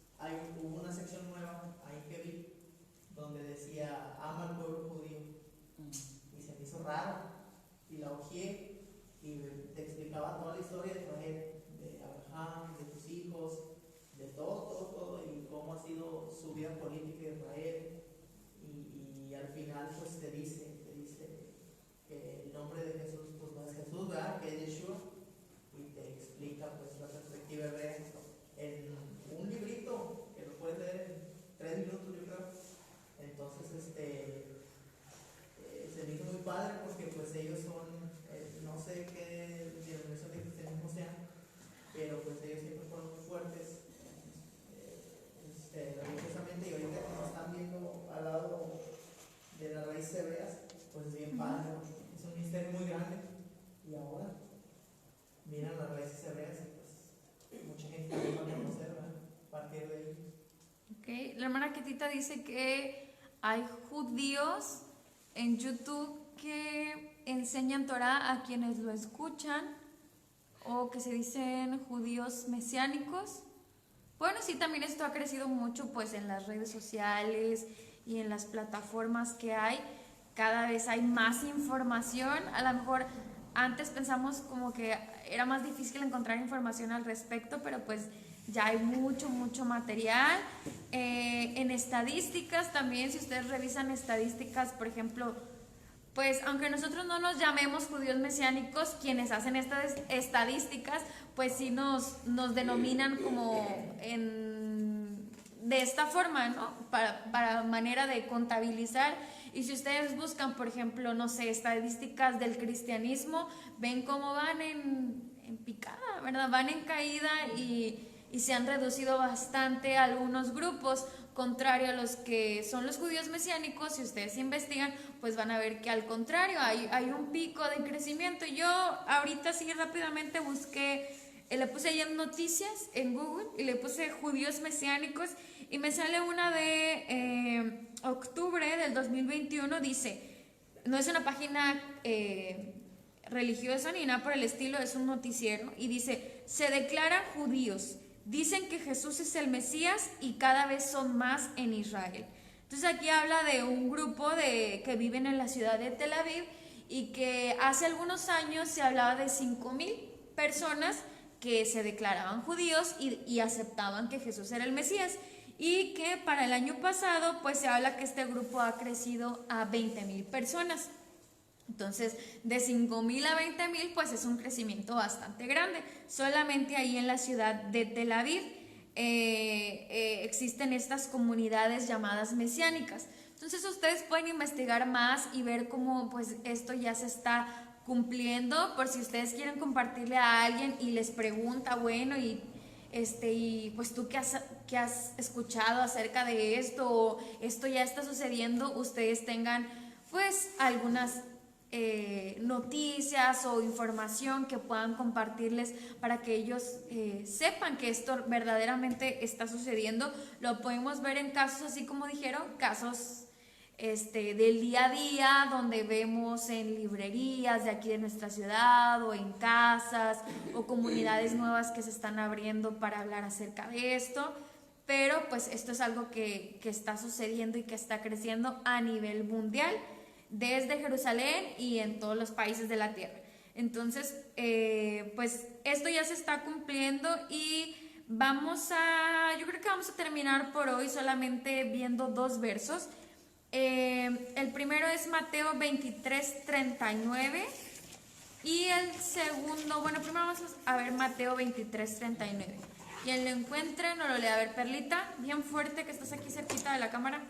hubo una sección nueva ahí que vi, donde decía, ama al pueblo judío. Y se me hizo raro, y la hojeé, y te explicaba toda la historia de Israel, de Abraham, de sus hijos, de todo, y cómo ha sido su vida política de Israel. Y al final pues te dice que el nombre de Jesús pues no es Jesús, ¿verdad? Que es Yeshua, y te explica pues la perspectiva hebrea en un librito que lo puedes leer en 3 minutos, yo creo. Entonces se me hizo muy padre porque pues ellos son, no sé qué denominación de cristianismo sean, pero pues ellos siempre fueron muy fuertes religiosamente, y ahorita que nos están viendo al lado de las raíces hebreas, pues es bien padre, ¿no? Es un misterio muy grande, y ahora miran las raíces hebreas y pues mucha gente va a conocer, ¿verdad? A partir de ellos. Okay. La hermana Ketita dice que hay judíos en YouTube que enseñan Torah a quienes lo escuchan, o que se dicen judíos mesiánicos. Bueno, sí, también esto ha crecido mucho pues en las redes sociales y en las plataformas que hay. Cada vez hay más información. A lo mejor antes pensamos como que era más difícil encontrar información al respecto, pero pues ya hay mucho material. En estadísticas también, si ustedes revisan estadísticas, por ejemplo, pues aunque nosotros no nos llamemos judíos mesiánicos, quienes hacen estas estadísticas, pues sí nos denominan como de esta forma, ¿no? Para manera de contabilizar. Y si ustedes buscan, por ejemplo, no sé, estadísticas del cristianismo, ven cómo van en picada, ¿verdad? Van en caída y se han reducido bastante algunos grupos, contrario a los que son los judíos mesiánicos. Si ustedes investigan, pues van a ver que al contrario, hay un pico de crecimiento. Yo ahorita sí rápidamente busqué, le puse ahí en noticias en Google y le puse judíos mesiánicos y me sale una de octubre del 2021, dice, no es una página religiosa ni nada por el estilo, es un noticiero, y dice, se declaran judíos, dicen que Jesús es el Mesías y cada vez son más en Israel. Entonces aquí habla de un grupo que viven en la ciudad de Tel Aviv y que hace algunos años se hablaba de 5,000 personas que se declaraban judíos y aceptaban que Jesús era el Mesías, y que para el año pasado pues se habla que este grupo ha crecido a 20,000 personas. Entonces, de 5,000 a 20,000 pues es un crecimiento bastante grande. Solamente ahí en la ciudad de Tel Aviv existen estas comunidades llamadas mesiánicas. Entonces ustedes pueden investigar más y ver cómo pues esto ya se está cumpliendo, por si ustedes quieren compartirle a alguien y les pregunta, bueno, y pues tú qué has escuchado acerca de esto, o esto ya está sucediendo, ustedes tengan pues algunas noticias o información que puedan compartirles para que ellos sepan que esto verdaderamente está sucediendo. Lo podemos ver en casos así como dijeron, casos del día a día, donde vemos en librerías de aquí de nuestra ciudad o en casas o comunidades nuevas que se están abriendo para hablar acerca de esto. Pero pues esto es algo que está sucediendo y que está creciendo a nivel mundial, desde Jerusalén y en todos los países de la tierra. Entonces, pues esto ya se está cumpliendo y yo creo que vamos a terminar por hoy solamente viendo 2 versos. El primero es Mateo 23:39 y el segundo, bueno, primero vamos a ver Mateo 23:39. Quien lo encuentre, no lo lea. A ver, Perlita, bien fuerte, que estás aquí cerquita de la cámara.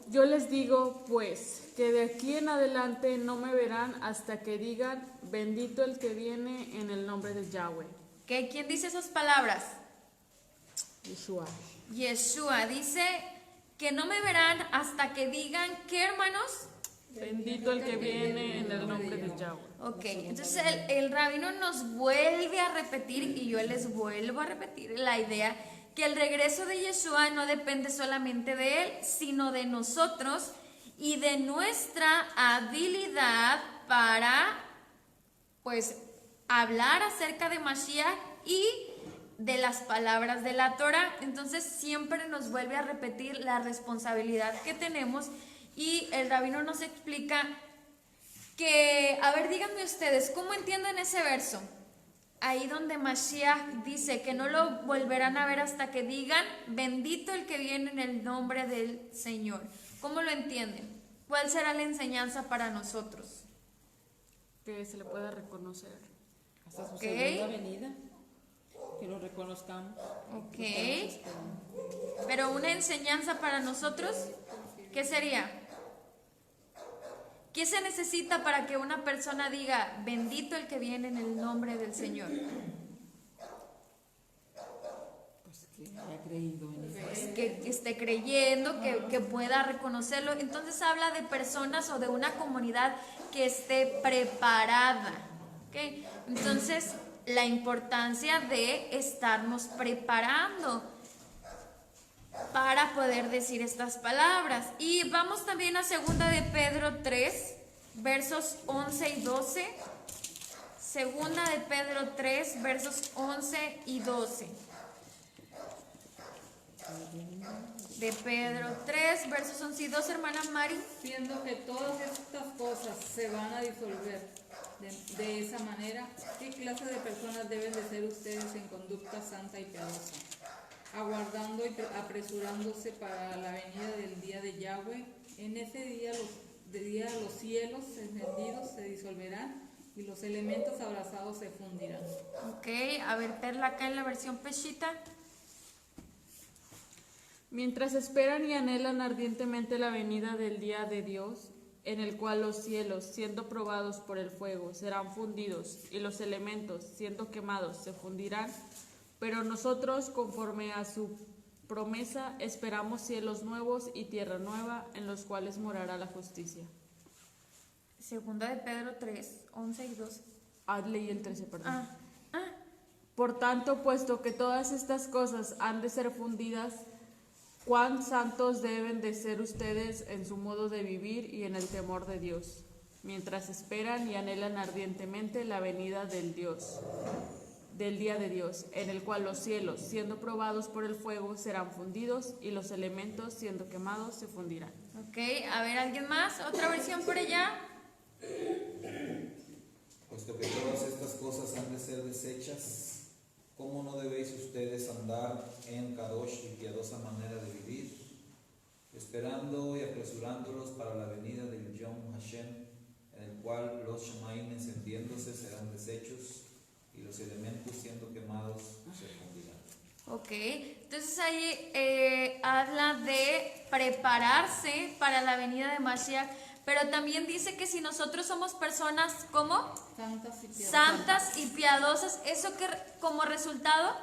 Yo les digo, pues, que de aquí en adelante no me verán hasta que digan, bendito el que viene en el nombre de Yahweh. ¿Quién dice esas palabras? Yeshua dice que no me verán hasta que digan, ¿qué, hermanos? Bendito el que viene en el nombre de Yahweh. Ok, entonces el rabino nos vuelve a repetir, y yo les vuelvo a repetir la idea, que el regreso de Yeshua no depende solamente de él, sino de nosotros y de nuestra habilidad para, pues, hablar acerca de Mashiach y de las palabras de la Torah. Entonces siempre nos vuelve a repetir la responsabilidad que tenemos, y el rabino nos explica que, a ver, díganme ustedes, ¿cómo entienden ese verso? Ahí donde Mashiach dice que no lo volverán a ver hasta que digan, bendito el que viene en el nombre del Señor. ¿Cómo lo entienden? ¿Cuál será la enseñanza para nosotros? Que se le pueda reconocer. Hasta su segunda venida, que lo reconozcamos. Ok. Pero una enseñanza para nosotros, ¿qué sería? ¿Qué se necesita para que una persona diga, bendito el que viene en el nombre del Señor? Pues que haya creído en eso. Pues que esté creyendo, que pueda reconocerlo. Entonces habla de personas o de una comunidad que esté preparada. ¿Okay? Entonces, la importancia de estarnos preparando para poder decir estas palabras. Y vamos también a 2 de Pedro 3, versos 11 y 12. 2 de Pedro 3, versos 11 y 12. de Pedro 3, versos 11 y 12, hermana Mari. Siendo que todas estas cosas se van a disolver de esa manera, ¿qué clase de personas deben de ser ustedes en conducta santa y piadosa? Aguardando y apresurándose para la venida del día de Yahweh. En ese día los cielos encendidos se disolverán y los elementos abrazados se fundirán. Ok, a ver, Perla, acá en la versión Peshita. Mientras esperan y anhelan ardientemente la venida del día de Dios, en el cual los cielos, siendo probados por el fuego, serán fundidos, y los elementos, siendo quemados, se fundirán, pero nosotros, conforme a su promesa, esperamos cielos nuevos y tierra nueva, en los cuales morará la justicia. Segunda de Pedro 3, 11 y 12. Leí el 13, perdón. Ah, Por tanto, puesto que todas estas cosas han de ser fundidas, cuán santos deben de ser ustedes en su modo de vivir y en el temor de Dios, mientras esperan y anhelan ardientemente la venida del día de Dios, en el cual los cielos, siendo probados por el fuego, serán fundidos y los elementos, siendo quemados, se fundirán. ok, a ver, ¿alguien más? ¿Otra versión por allá? Puesto que todas estas cosas han de ser deshechas, ¿cómo no debéis ustedes andar en Kadosh y piadosa manera de vivir, esperando y apresurándolos para la venida del Yom Hashem, en el cual los Shemaim encendiéndose serán deshechos y los elementos siendo quemados se fundirán? Ok, entonces ahí habla de prepararse para la venida de Mashiach, pero también dice que si nosotros somos personas, ¿cómo? Santas y piadosas, eso que como resultado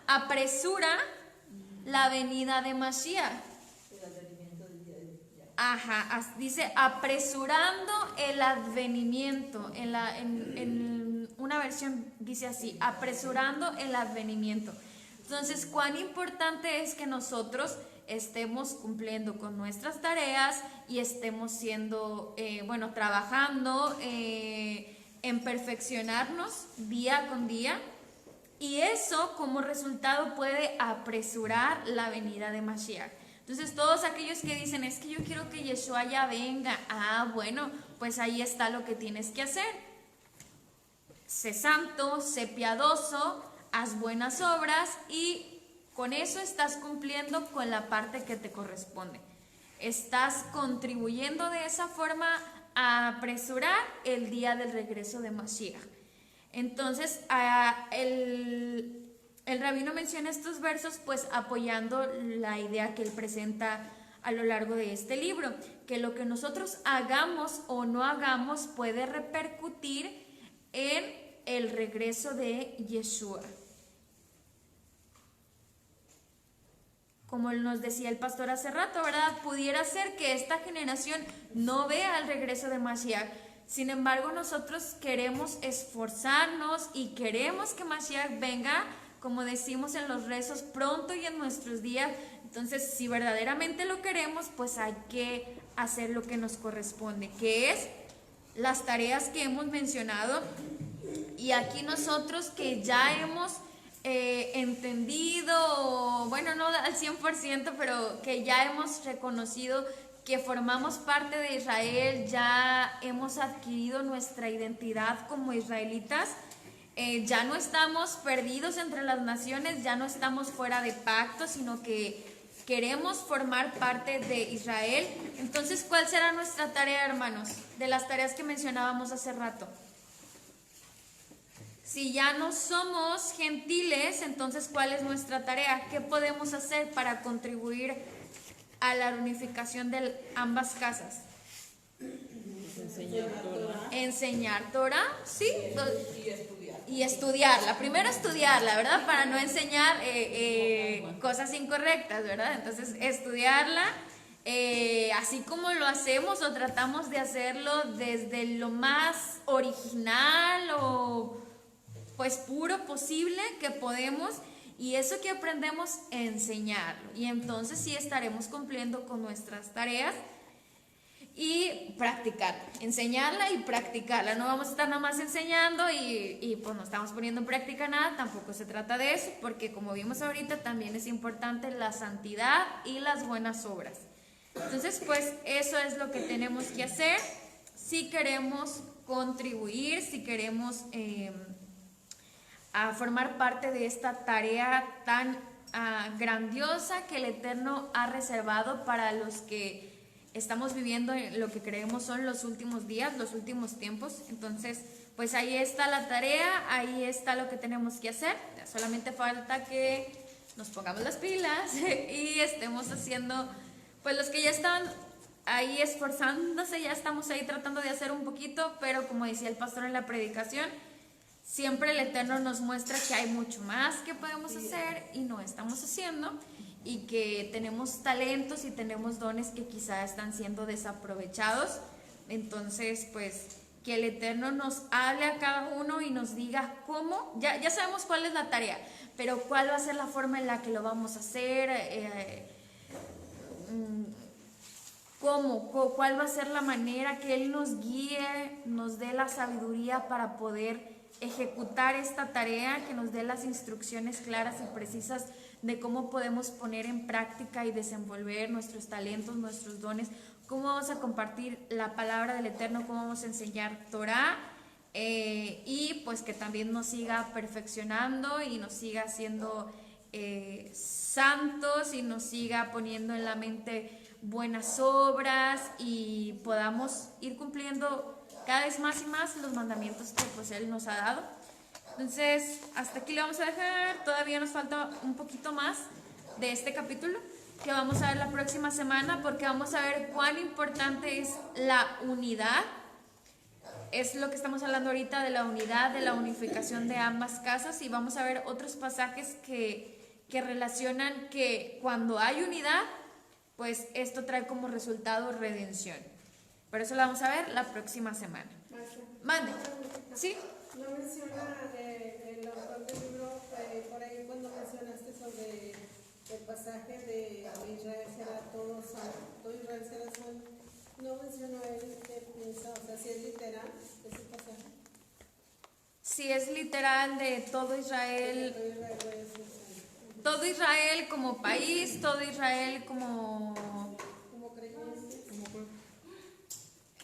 apresura la venida de Mashiach. Ajá, dice apresurando el advenimiento. En una versión dice así, apresurando el advenimiento. Entonces, cuán importante es que nosotros estemos cumpliendo con nuestras tareas y estemos trabajando en perfeccionarnos día con día, y eso como resultado puede apresurar la venida de Mashiach. Entonces, todos aquellos que dicen, es que yo quiero que Yeshua ya venga, bueno, pues ahí está lo que tienes que hacer. Sé santo, sé piadoso, haz buenas obras y con eso estás cumpliendo con la parte que te corresponde. Estás contribuyendo de esa forma a apresurar el día del regreso de Mashiach. Entonces, el rabino menciona estos versos pues apoyando la idea que él presenta a lo largo de este libro, que lo que nosotros hagamos o no hagamos puede repercutir en el regreso de Yeshua. Como nos decía el pastor hace rato, ¿verdad? Pudiera ser que esta generación no vea el regreso de Mashiach. Sin embargo, nosotros queremos esforzarnos y queremos que Mashiach venga, como decimos en los rezos, pronto y en nuestros días. Entonces, si verdaderamente lo queremos, pues hay que hacer lo que nos corresponde, que es las tareas que hemos mencionado. Y aquí nosotros que ya hemos entendido, bueno, no al 100%, pero que ya hemos reconocido que formamos parte de Israel, ya hemos adquirido nuestra identidad como israelitas, ya no estamos perdidos entre las naciones, ya no estamos fuera de pacto, sino que queremos formar parte de Israel. Entonces, ¿cuál será nuestra tarea, hermanos? De las tareas que mencionábamos hace rato. Si ya no somos gentiles, entonces ¿cuál es nuestra tarea? ¿Qué podemos hacer para contribuir a la unificación de ambas casas? Enseñar Torah, sí. Y estudiarla. Primero estudiarla, ¿verdad? Para no enseñar cosas incorrectas, ¿verdad? Entonces, estudiarla, así como lo hacemos o tratamos de hacerlo desde lo más original o pues puro posible que podemos, y eso que aprendemos, enseñarlo. Y entonces sí estaremos cumpliendo con nuestras tareas. y practicarla, enseñarla y practicarla. No vamos a estar nada más enseñando y pues no estamos poniendo en práctica nada, tampoco se trata de eso, porque como vimos ahorita también es importante la santidad y las buenas obras. Entonces pues eso es lo que tenemos que hacer si queremos contribuir, si queremos a formar parte de esta tarea tan grandiosa que el Eterno ha reservado para los que estamos viviendo en lo que creemos son los últimos días, los últimos tiempos. Entonces, pues ahí está la tarea, ahí está lo que tenemos que hacer. Solamente falta que nos pongamos las pilas y estemos haciendo, pues los que ya están ahí esforzándose, ya estamos ahí tratando de hacer un poquito, pero como decía el pastor en la predicación, siempre el Eterno nos muestra que hay mucho más que podemos hacer y no estamos haciendo, y que tenemos talentos y tenemos dones que quizá están siendo desaprovechados. Entonces, pues, que el Eterno nos hable a cada uno y nos diga cómo, ya sabemos cuál es la tarea, pero cuál va a ser la forma en la que lo vamos a hacer, cuál va a ser la manera que Él nos guíe, nos dé la sabiduría para poder ejecutar esta tarea, que nos dé las instrucciones claras y precisas de cómo podemos poner en práctica y desenvolver nuestros talentos, nuestros dones, cómo vamos a compartir la palabra del Eterno, cómo vamos a enseñar Torah, y pues que también nos siga perfeccionando y nos siga haciendo santos y nos siga poniendo en la mente buenas obras y podamos ir cumpliendo cada vez más y más los mandamientos que pues Él nos ha dado. Entonces, hasta aquí le vamos a dejar. Todavía nos falta un poquito más de este capítulo que vamos a ver la próxima semana, porque vamos a ver cuán importante es la unidad. Es lo que estamos hablando ahorita, de la unidad, de la unificación de ambas casas, y vamos a ver otros pasajes que relacionan que cuando hay unidad, pues esto trae como resultado redención. Por eso la vamos a ver la próxima semana. Mande. ¿Sí? No menciona el autor del libro, por ahí cuando mencionaste sobre el pasaje de Israel será todo santo, todo Israel será santo, no mencionó él qué piensa, o sea, si es literal ese pasaje. Si es literal de todo Israel, todo Israel como país, todo Israel como creyentes,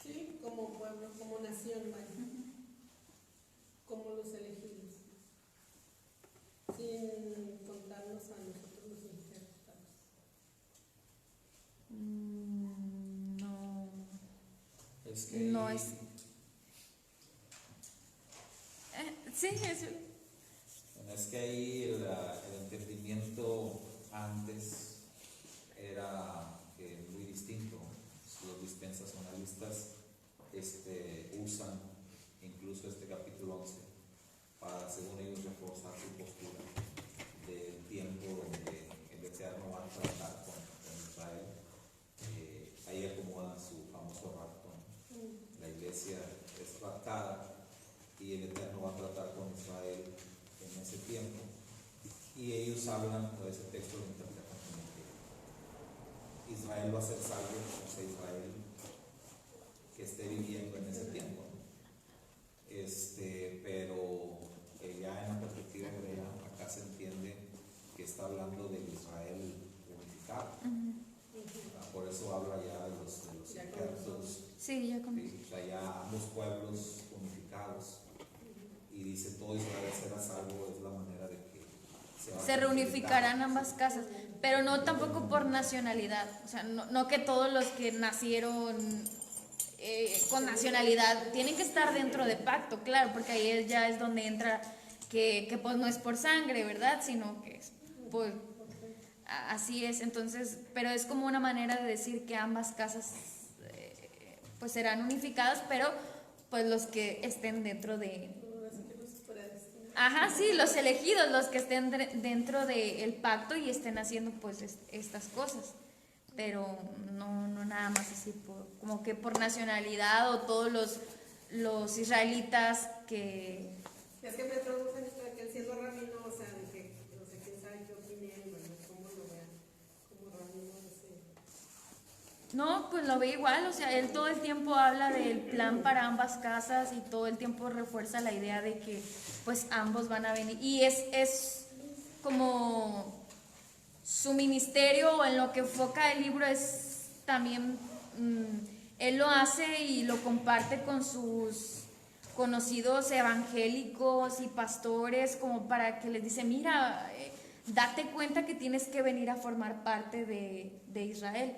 sí, como pueblo, como nación, vaya. Como los elegidos, sin contarnos a nosotros los infectados. No. Es que No es. Sí, es. Bueno, es que ahí el entendimiento antes era muy distinto. Los dispensacionalistas usan incluso este capítulo 11 para, según ellos, reforzar su postura del tiempo donde el Eterno va a tratar con Israel. Ahí acomodan su famoso rapto. La iglesia es raptada y el Eterno va a tratar con Israel en ese tiempo. Y ellos hablan de ese texto, lo interpretan como que Israel va a ser salvo, o sea, Israel que esté viviendo en ese tiempo. Pero ya en la perspectiva hebrea, acá se entiende que está hablando del Israel unificado. Por eso habla ya de los ejércitos. Sí, ya con. O sea, ya ambos pueblos unificados. Y dice: todo Israel será salvo, es la manera de que se reunificarán ambas casas, pero no tampoco por nacionalidad. O sea, no que todos los que nacieron con nacionalidad tienen que estar dentro de pacto, claro, porque ahí ya es donde entra que pues no es por sangre, ¿verdad? Sino que es por, así es. Entonces, pero es como una manera de decir que ambas casas pues serán unificadas, pero pues los que estén dentro de... Ajá, sí, los elegidos, los que estén dentro del pacto y estén haciendo pues estas cosas, pero no nada más así como que por nacionalidad o todos los israelitas que... Es que me preguntan que él siendo rabino, o sea, de que no sé quién sabe qué opinen, bueno, cómo lo vean, como rabino No, pues lo ve igual, o sea, él todo el tiempo habla del plan para ambas casas y todo el tiempo refuerza la idea de que pues ambos van a venir. Y es como su ministerio o en lo que enfoca el libro es también, él lo hace y lo comparte con sus conocidos evangélicos y pastores como para que les dice, mira, date cuenta que tienes que venir a formar parte de Israel.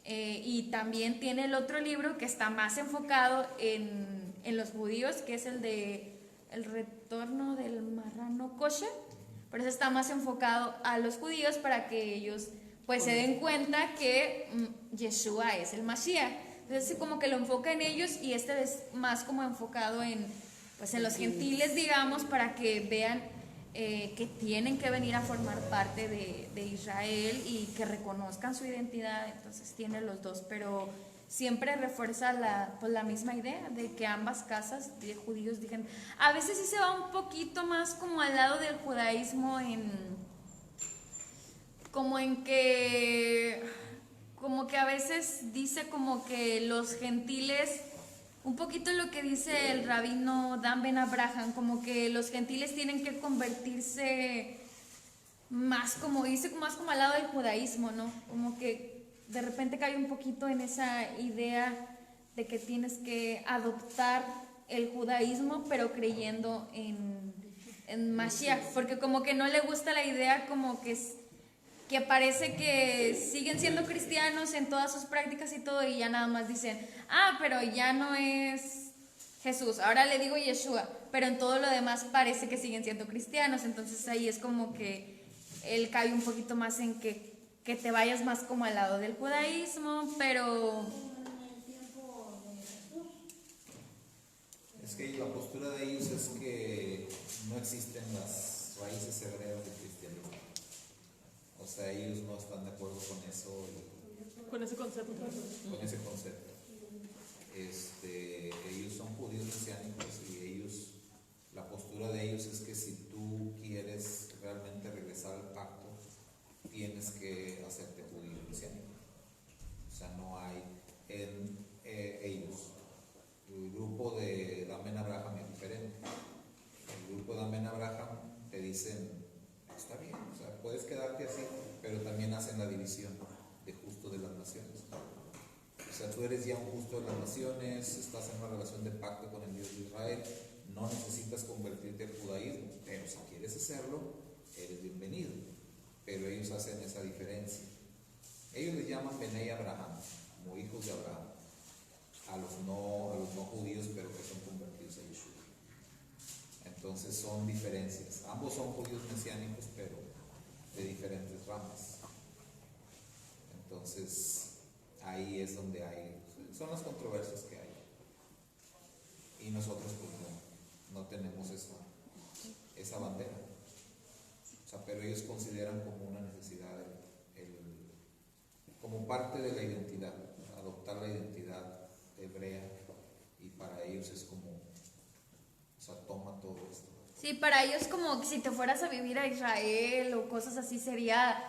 Y también tiene el otro libro que está más enfocado en los judíos, que es el de El retorno del marrano kosher. Por eso está más enfocado a los judíos para que ellos pues se den cuenta que Yeshua es el Mashiach. Entonces como que lo enfoca en ellos y este es más como enfocado en pues en los gentiles, digamos, para que vean que tienen que venir a formar parte de Israel y que reconozcan su identidad. Entonces tiene los dos, pero siempre refuerza la misma idea de que ambas casas de judíos digan, a veces sí se va un poquito más como al lado del judaísmo como que a veces dice como que los gentiles, un poquito lo que dice el rabino Dan Ben Abraham, como que los gentiles tienen que convertirse más como, dice más como al lado del judaísmo, ¿no? Como que de repente cae un poquito en esa idea de que tienes que adoptar el judaísmo, pero creyendo en Mashiach, porque como que no le gusta la idea como que parece que siguen siendo cristianos en todas sus prácticas y todo, y ya nada más dicen, pero ya no es Jesús, ahora le digo Yeshua, pero en todo lo demás parece que siguen siendo cristianos. Entonces ahí es como que él cae un poquito más en que te vayas más como al lado del judaísmo, pero es que la postura de ellos es que no existen las raíces hebreas del cristianismo. O sea, ellos no están de acuerdo con eso. Con ese concepto. Con ese concepto. Ellos son judíos mesiánicos y la postura de ellos es que si tú quieres realmente regresar al pacto, tienes que hacerte judío mesiánico. O sea, no hay en ellos. El grupo de Dan Ben Abraham es diferente. El grupo de Dan Ben Abraham te dicen, está bien, o sea, puedes quedarte así, pero también hacen la división de justo de las naciones. O sea, tú eres ya un justo de las naciones, estás en una relación de pacto con el Dios de Israel, no necesitas convertirte al judaísmo, pero si quieres hacerlo, eres bienvenido. Pero ellos hacen esa diferencia. Ellos les llaman Benei Abraham, como hijos de Abraham, a los no judíos, pero que son convertidos a Yeshua. Entonces son diferencias. Ambos son judíos mesiánicos, pero de diferentes ramas. Entonces ahí es donde son las controversias que hay. Y nosotros pues no tenemos esa bandera. O sea, pero ellos consideran como una necesidad como parte de la identidad, adoptar la identidad hebrea, y para ellos es como, o sea, toma todo esto. sí, para ellos como si te fueras a vivir a Israel o cosas así sería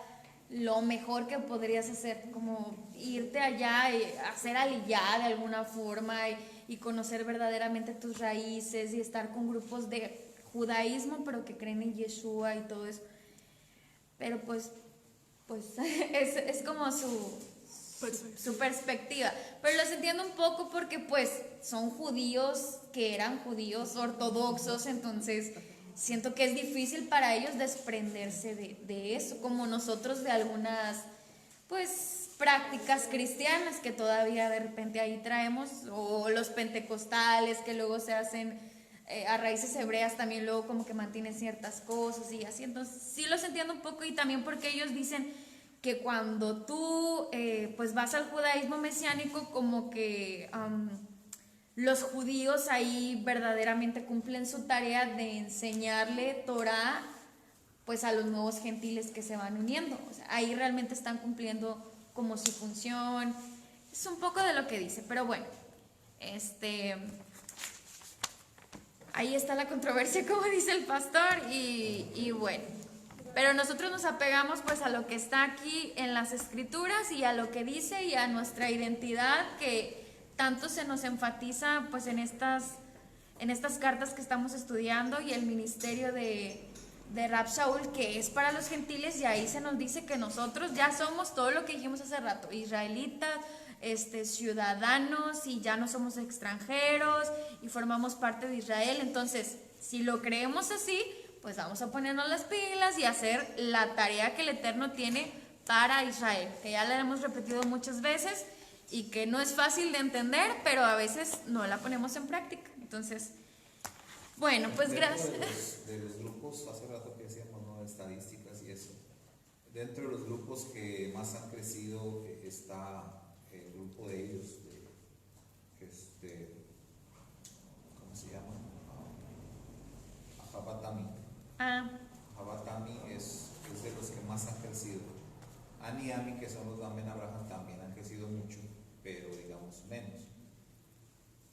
lo mejor que podrías hacer, como irte allá y hacer aliyá de alguna forma y conocer verdaderamente tus raíces y estar con grupos de judaísmo pero que creen en Yeshua y todo eso. Pero pues es como su perspectiva, pero los entiendo un poco porque pues son judíos que eran judíos ortodoxos, entonces siento que es difícil para ellos desprenderse de eso, como nosotros de algunas pues prácticas cristianas que todavía de repente ahí traemos, o los pentecostales que luego se hacen a raíces hebreas, también luego como que mantienen ciertas cosas y así. Entonces sí los entiendo un poco, y también porque ellos dicen que cuando tú pues vas al judaísmo mesiánico, como que los judíos ahí verdaderamente cumplen su tarea de enseñarle Torah pues a los nuevos gentiles que se van uniendo. O sea, ahí realmente están cumpliendo como su función. Es un poco de lo que dice, pero bueno, ahí está la controversia, como dice el pastor, y bueno. Pero nosotros nos apegamos pues a lo que está aquí en las escrituras y a lo que dice y a nuestra identidad que tanto se nos enfatiza pues en estas cartas que estamos estudiando y el ministerio de Rab Shaul, que es para los gentiles, y ahí se nos dice que nosotros ya somos todo lo que dijimos hace rato, israelitas, ciudadanos, y ya no somos extranjeros y formamos parte de Israel. Entonces, si lo creemos así, pues vamos a ponernos las pilas y hacer la tarea que el Eterno tiene para Israel, que ya la hemos repetido muchas veces y que no es fácil de entender, pero a veces no la ponemos en práctica. Entonces, bueno, pues gracias. De los grupos, hace rato que decíamos, ¿no?, estadísticas y eso. Dentro de los grupos que más han crecido está el grupo de ellos, ¿cómo se llama? Ahabatami. Ahabatami es de los que más han crecido. Ani y Ami, que son los Damen Abraham, también han crecido mucho, pero digamos menos.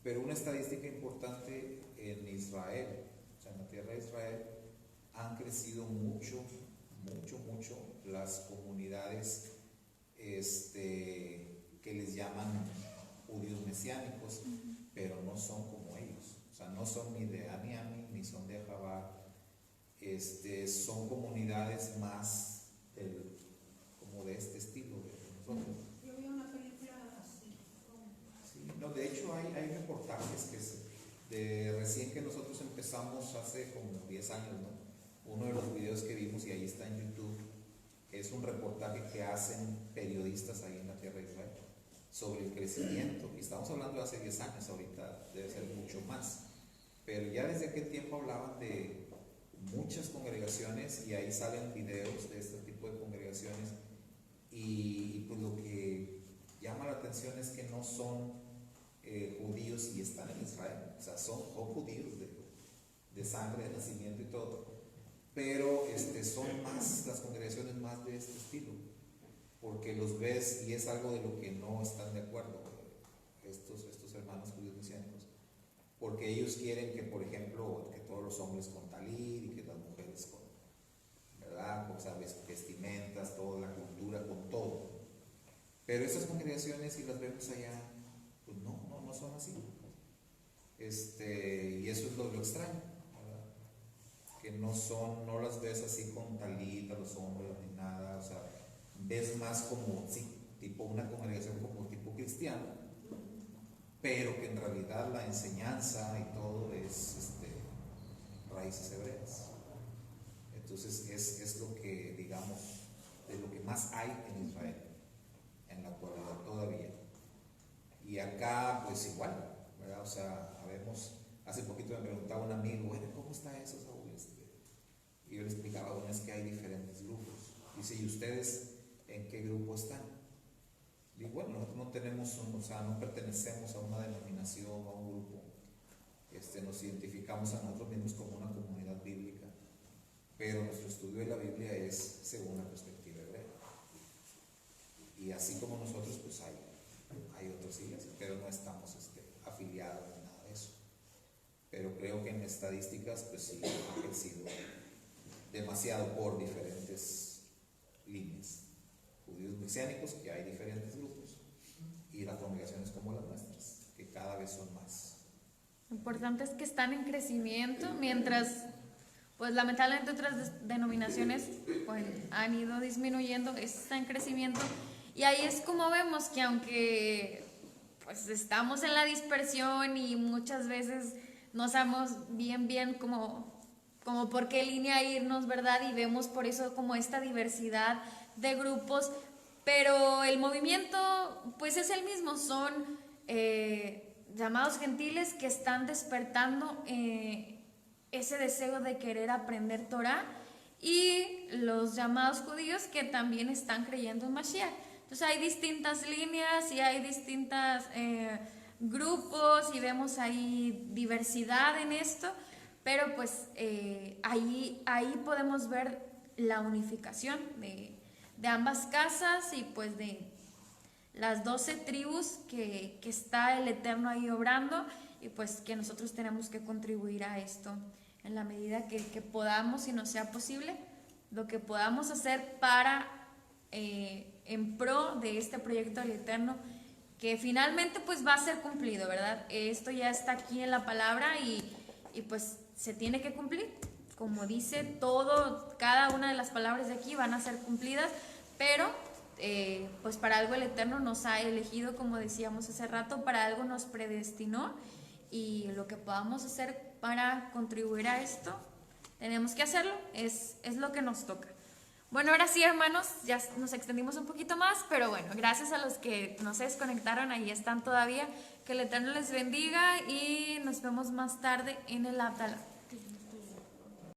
Pero una estadística importante en Israel, o sea, en la tierra de Israel, han crecido mucho las comunidades que les llaman judíos mesiánicos, pero no son como ellos. O sea, no son ni de Ani Ami, ni son de Ahabá. Son comunidades más como de este estilo de nosotros. Yo vi una película así. Sí, no, de hecho hay reportajes de recién que nosotros empezamos hace como 10 años, ¿no? Uno de los videos que vimos, y ahí está en YouTube, es un reportaje que hacen periodistas ahí en la tierra de Israel sobre el crecimiento. Y estamos hablando de hace 10 años, ahorita debe ser mucho más. Pero ya desde aquel tiempo hablaban de muchas congregaciones, y ahí salen videos de este tipo de congregaciones, y pues lo que llama la atención es que no son judíos y están en Israel, o sea, son judíos de sangre, de nacimiento y todo, pero son más las congregaciones más de este estilo, porque los ves y es algo de lo que no están de acuerdo estos hermanos judíos mesiánicos, porque ellos quieren que, por ejemplo, que todos los hombres con talit y que las mujeres con, ¿verdad?, con, ¿sabes?, vestimentas, toda la cultura, con todo. Pero estas congregaciones, si las vemos allá, pues no son así. Y eso es lo extraño, ¿verdad?, que no las ves así con talit a los hombres ni nada. O sea, ves más como, sí, tipo una congregación como tipo cristiano, pero que en realidad la enseñanza y todo es raíces hebreas. Entonces es lo que, digamos, de lo que más hay en Israel en la actualidad todavía. Y acá pues igual, ¿verdad? O sea, hace poquito me preguntaba un amigo, bueno, ¿cómo está eso, Saúl? Y yo le explicaba, bueno, es que hay diferentes grupos. Dice, ¿y ustedes en qué grupo están? Y bueno, nosotros no tenemos no pertenecemos a una denominación, a un grupo. Nos identificamos a nosotros mismos como una comunidad bíblica, pero nuestro estudio de la Biblia es según la perspectiva hebrea. Y así como nosotros, pues hay otras iglesias, pero no estamos afiliados ni nada de eso. Pero creo que en estadísticas, pues sí, ha crecido demasiado por diferentes líneas. Judíos mesiánicos, que hay diferentes grupos, y las congregaciones como las nuestras, que cada vez son más. Lo importante es que están en crecimiento, mientras pues lamentablemente otras denominaciones pues han ido disminuyendo, está en crecimiento. Y ahí es como vemos que aunque pues estamos en la dispersión y muchas veces no sabemos bien como por qué línea irnos, ¿verdad? Y vemos por eso como esta diversidad de grupos, pero el movimiento pues es el mismo, son llamados gentiles que están despertando ese deseo de querer aprender Torah, y los llamados judíos que también están creyendo en Mashiach. Entonces hay distintas líneas y hay distintos grupos, y vemos ahí diversidad en esto, pero pues ahí podemos ver la unificación de ambas casas, y pues de las 12 tribus que está el Eterno ahí obrando, y pues que nosotros tenemos que contribuir a esto en la medida que podamos y nos sea posible, lo que podamos hacer para, en pro de este proyecto del Eterno, que finalmente pues va a ser cumplido, ¿verdad? Esto ya está aquí en la palabra y pues se tiene que cumplir. Como dice todo, cada una de las palabras de aquí van a ser cumplidas, pero pues para algo el Eterno nos ha elegido, como decíamos hace rato, para algo nos predestinó, y lo que podamos hacer para contribuir a esto, tenemos que hacerlo, es lo que nos toca. Bueno, ahora sí, hermanos, ya nos extendimos un poquito más, pero bueno, gracias a los que no se desconectaron, ahí están todavía. Que el Eterno les bendiga y nos vemos más tarde en el Abdalá.